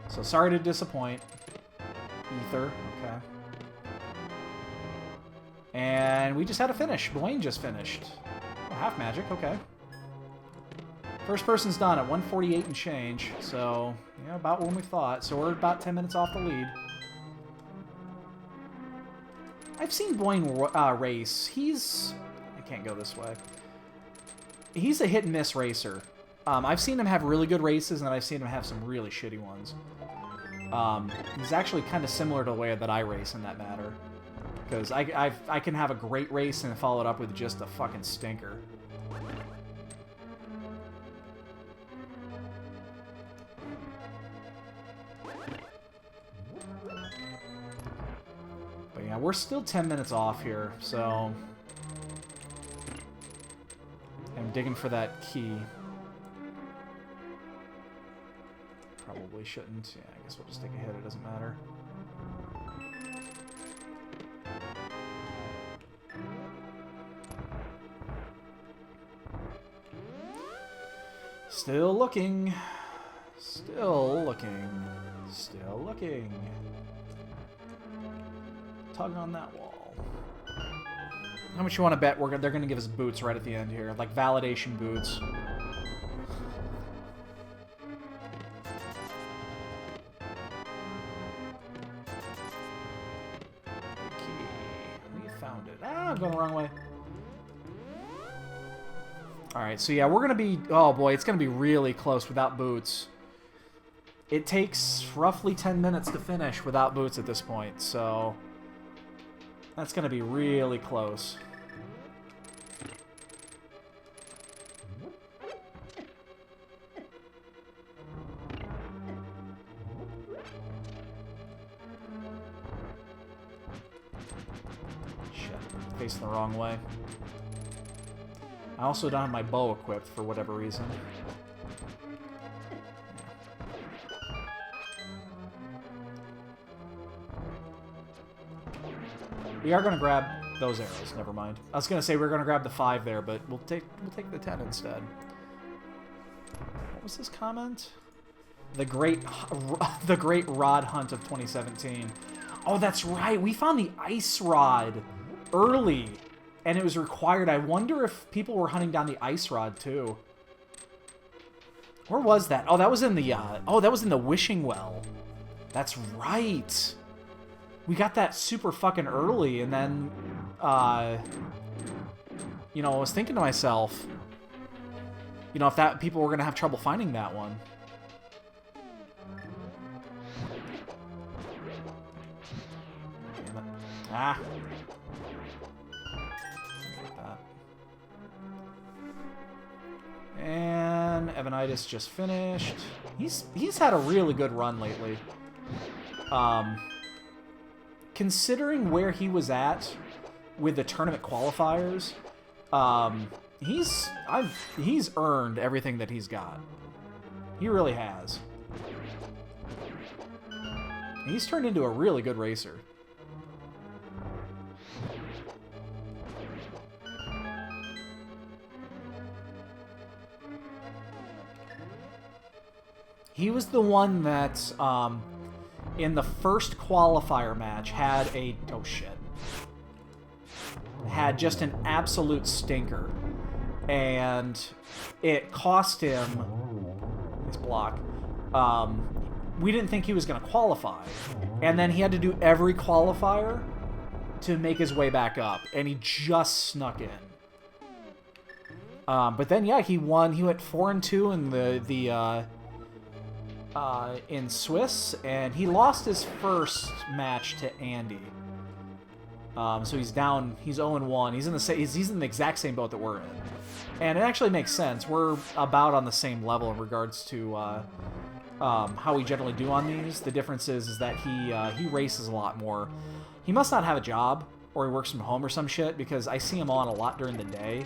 So sorry to disappoint. Ether, okay. And we just had a finish. Blaine just finished. Oh, half magic, okay. First person's done at 148 and change, so yeah, about when we thought. So we're about 10 minutes off the lead. I've seen Boyne race. He's... I can't go this way. He's a hit-and-miss racer. I've seen him have really good races, and I've seen him have some really shitty ones. He's actually kind of similar to the way that I race in that matter. Because I can have a great race and follow it up with just a fucking stinker. But yeah, we're still 10 minutes off here, so... I'm digging for that key. Probably shouldn't. Yeah, I guess we'll just take a hit, it doesn't matter. Still looking. Still looking. Still looking. Tug on that wall. How much you want to bet they're going to give us boots right at the end here? Like validation boots. Key. We found it. Ah, I'm going the wrong way. Alright, so yeah, we're going to be... Oh boy, it's going to be really close without boots. It takes roughly 10 minutes to finish without boots at this point, so... That's going to be really close. Shit, facing the wrong way. I also don't have my bow equipped for whatever reason. We are going to grab those arrows. Never mind. I was going to say we are going to grab the 5 there, but we'll take the 10 instead. What was this comment? The great rod hunt of 2017. Oh, that's right. We found the ice rod early, and it was required. I wonder if people were hunting down the ice rod too. Where was that? Oh, that was in the that was in the wishing well. That's right. We got that super fucking early, and then, you know, I was thinking to myself, you know, if that people were going to have trouble finding that one. Damn it. Ah. And Evanitis just finished. He's had a really good run lately. Considering where he was at with the tournament qualifiers, he's earned everything that he's got. He really has. He's turned into a really good racer. He was the one that, in the first qualifier match, had a... Oh, shit. Had just an absolute stinker. And it cost him... His block. We didn't think he was going to qualify. And then he had to do every qualifier to make his way back up. And he just snuck in. But then, yeah, he won. He went 4-2 in in Swiss, and he lost his first match to Andy. So he's down. He's 0-1. He's in the exact same boat that we're in, and it actually makes sense. We're about on the same level in regards to how we generally do on these. The difference is that he races a lot more. He must not have a job, or he works from home or some shit, because I see him on a lot during the day,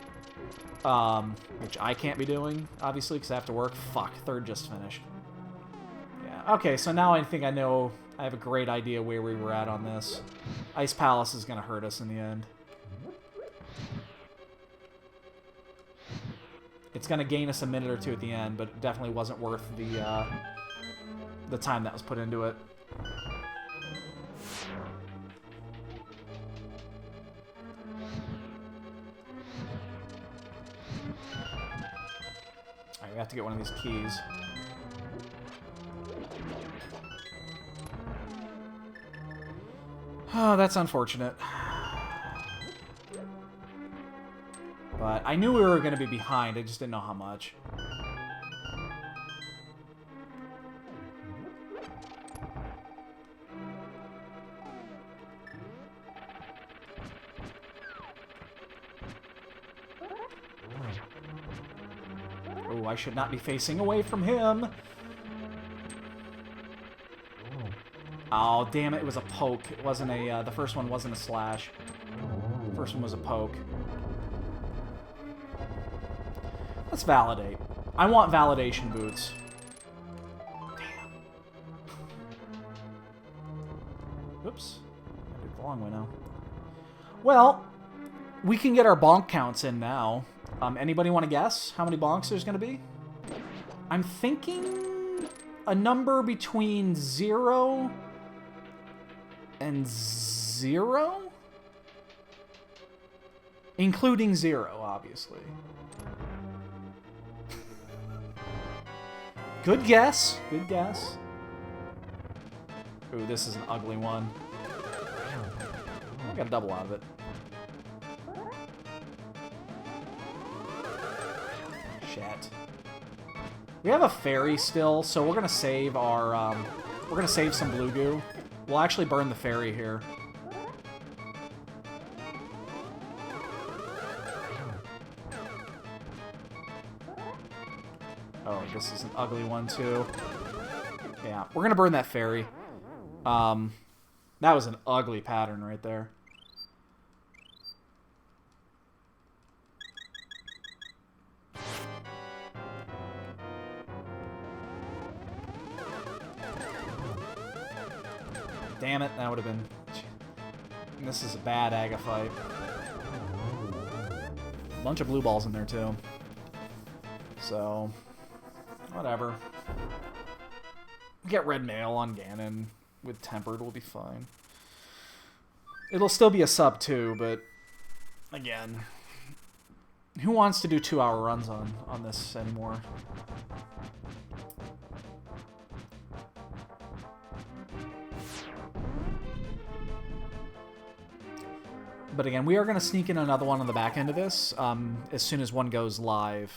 which I can't be doing obviously because I have to work. Fuck, third just finished. Okay, so now I think I know, I have a great idea where we were at on this. Ice Palace is going to hurt us in the end. It's going to gain us a minute or two at the end, but it definitely wasn't worth the time that was put into it. Alright, we have to get one of these keys. Oh, that's unfortunate. But I knew we were going to be behind, I just didn't know how much. Oh, I should not be facing away from him. Oh, damn it, it was a poke. It wasn't a, the first one wasn't a slash. The first one was a poke. Let's validate. I want validation boots. Damn. Oops. I did it the long way now. Well, we can get our bonk counts in now. Anybody want to guess how many bonks there's going to be? I'm thinking a number between 0 and 0? Including 0, obviously. Good guess. Good guess. Ooh, this is an ugly one. I got a double out of it. Shit. We have a fairy still, so we're gonna save our, we're gonna save some blue goo. We'll actually burn the fairy here. Oh, this is an ugly one, too. Yeah, we're gonna burn that fairy. That was an ugly pattern right there. Damn it, that would have been... And this is a bad Aga fight. Bunch of blue balls in there, too. So... Whatever. Get red mail on Ganon with Tempered, will be fine. It'll still be a sub, too, but... Again... Who wants to do 2-hour runs on this anymore? But again, we are going to sneak in another one on the back end of this as soon as one goes live.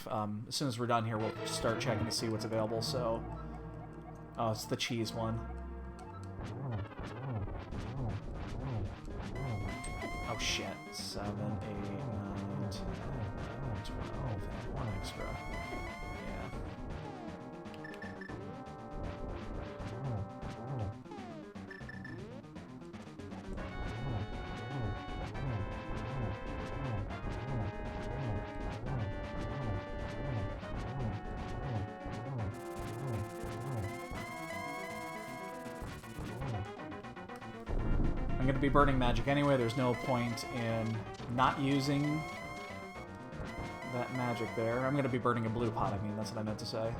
As soon as we're done here, we'll start checking to see what's available. So, oh, it's the cheese one. Oh shit! 7, 8, 9, 10, 12, and 1 extra. Yeah. I'm going to be burning magic anyway. There's no point in not using that magic there. I'm going to be burning a blue pot, I mean, that's what I meant to say.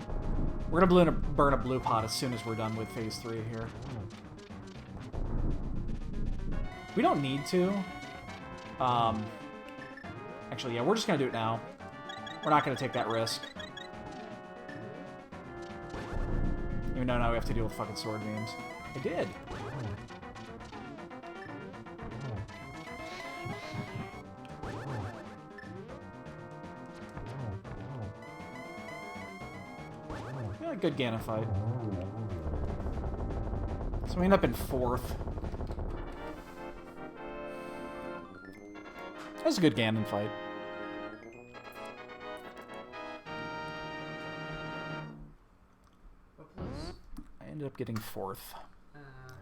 We're going to burn a blue pot as soon as we're done with phase 3 here. We don't need to. Actually, yeah, we're just going to do it now. We're not going to take that risk. Even though now we have to deal with fucking sword beams. I did. Yeah, good Ganon fight. So we end up in 4th. That was a good Ganon fight. What place? I ended up getting 4th.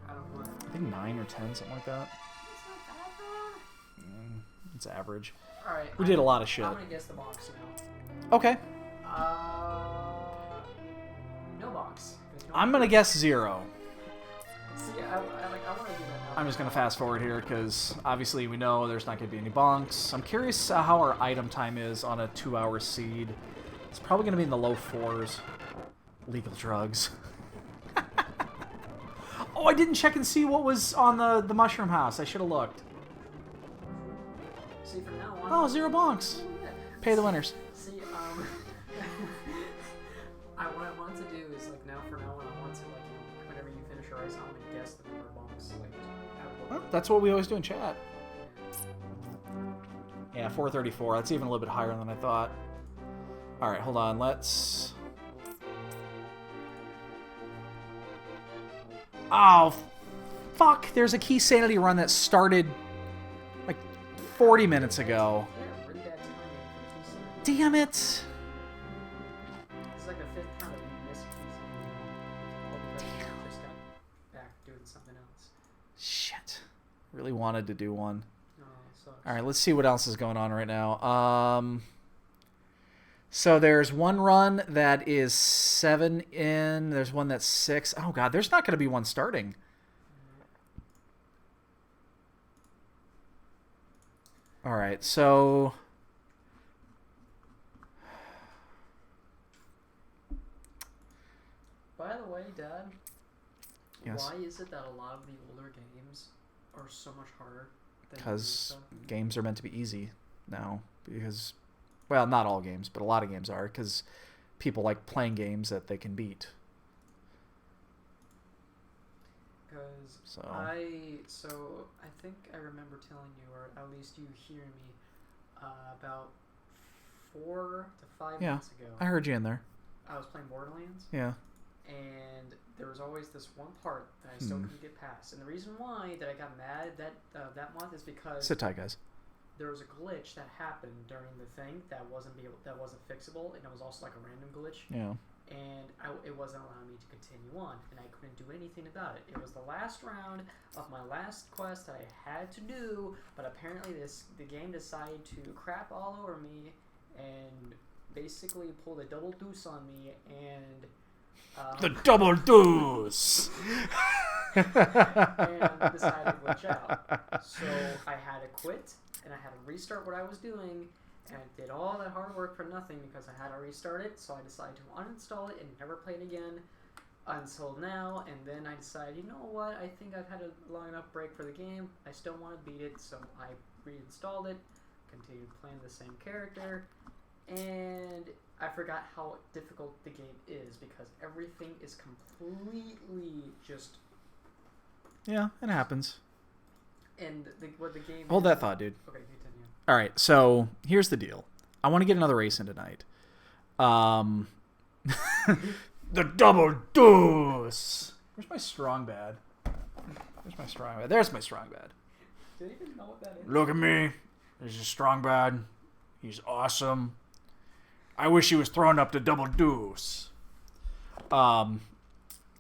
Out of what? I think 9 or 10, something like that. It's not bad, It's average. Alright. We did a lot of shit. I'm gonna guess the box now. Okay. No box. I'm gonna guess 0. See, I want to do that now. I'm just gonna fast forward here because obviously we know there's not gonna be any bonks. I'm curious how our item time is on a 2-hour seed. It's probably gonna be in the low 4s. Legal drugs. Oh, I didn't check and see what was on the mushroom house. I should have looked. See, from now on... Oh, 0 bonks. Pay the winners. See, what I want to do is, like, from now on, I want to, like, whenever you finish your ice, I'm gonna guess the number of bonks, like, Well, that's what we always do in chat. Yeah, 434. That's even a little bit higher than I thought. Alright, hold on. Let's... Oh, fuck. There's a key sanity run that started, like, 40 minutes ago. Yeah, really bad timing for the Damn it. It's like the 5th time we missed keys. Damn. Just got back doing something else. Shit. Really wanted to do one. No, it sucks. Alright, let's see what else is going on right now. So there's one run that is 7 in. There's one that's 6. Oh, God. There's not going to be one starting. Alright, so... By the way, Dad, Yes. why is it that a lot of the older games are so much harder than the new Because stuff? games are meant to be easy. now because, well, not all games, but a lot of games are because people like playing games that they can beat. Because So I think I remember telling you, or at least you hear me, about 4 to 5 Yeah, months ago. I heard you in there. I was playing Borderlands. Yeah. And there was always this one part that I still couldn't get past. And the reason why that I got mad that month is because Sit tight, guys. there was a glitch that happened during the thing that wasn't fixable, and it was also like a random glitch. Yeah. And it wasn't allowing me to continue on, and I couldn't do anything about it. It was the last round of my last quest that I had to do, but apparently the game decided to crap all over me and basically pulled a double deuce on me and. The double deuce! And decided to glitch out. So I had to quit, and I had to restart what I was doing, and I did all that hard work for nothing because I had to restart it, so I decided to uninstall it and never play it again until now, and then I decided, you know what, I think I've had a long enough break for the game, I still want to beat it, so I reinstalled it, continued playing the same character, and I forgot how difficult the game is because everything is completely just... Yeah, it happens. And what the game Hold is... that thought, dude. Okay, continue. All right, so here's the deal. I want to get another race in tonight. The double deuce. Where's my strong bad? Where's my strong bad? There's my strong bad. Did you even know what that is? Look at me. There's a strong bad. He's awesome. I wish he was throwing up the double deuce.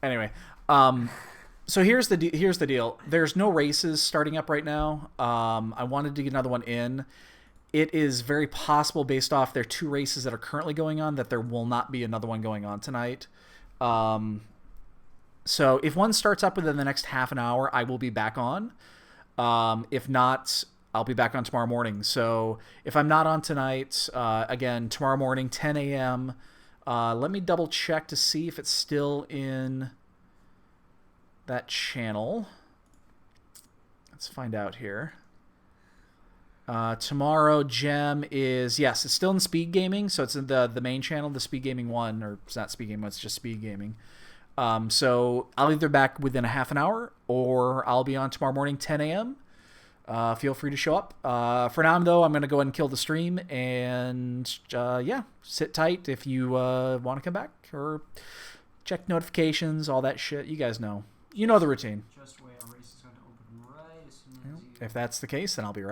Anyway, so here's the deal. There's no races starting up right now. I wanted to get another one in. It is very possible, based off their 2 races that are currently going on, that there will not be another one going on tonight. So if one starts up within the next half an hour, I will be back on. If not, I'll be back on tomorrow morning. So if I'm not on tonight, again, tomorrow morning, 10 a.m., let me double check to see if it's still in that channel. Let's find out here. Tomorrow, Gem is, yes, it's still in Speed Gaming, so it's in the main channel, the Speed Gaming 1, or it's not Speed Gaming 1, it's just Speed Gaming. So I'll either back within a half an hour, or I'll be on tomorrow morning, 10 a.m. Feel free to show up. For now, though, I'm going to go ahead and kill the stream, and yeah, sit tight if you want to come back, or check notifications, all that shit. You guys know. You know the routine. Just wait, a race is going to open right as soon as you... If that's the case, then I'll be right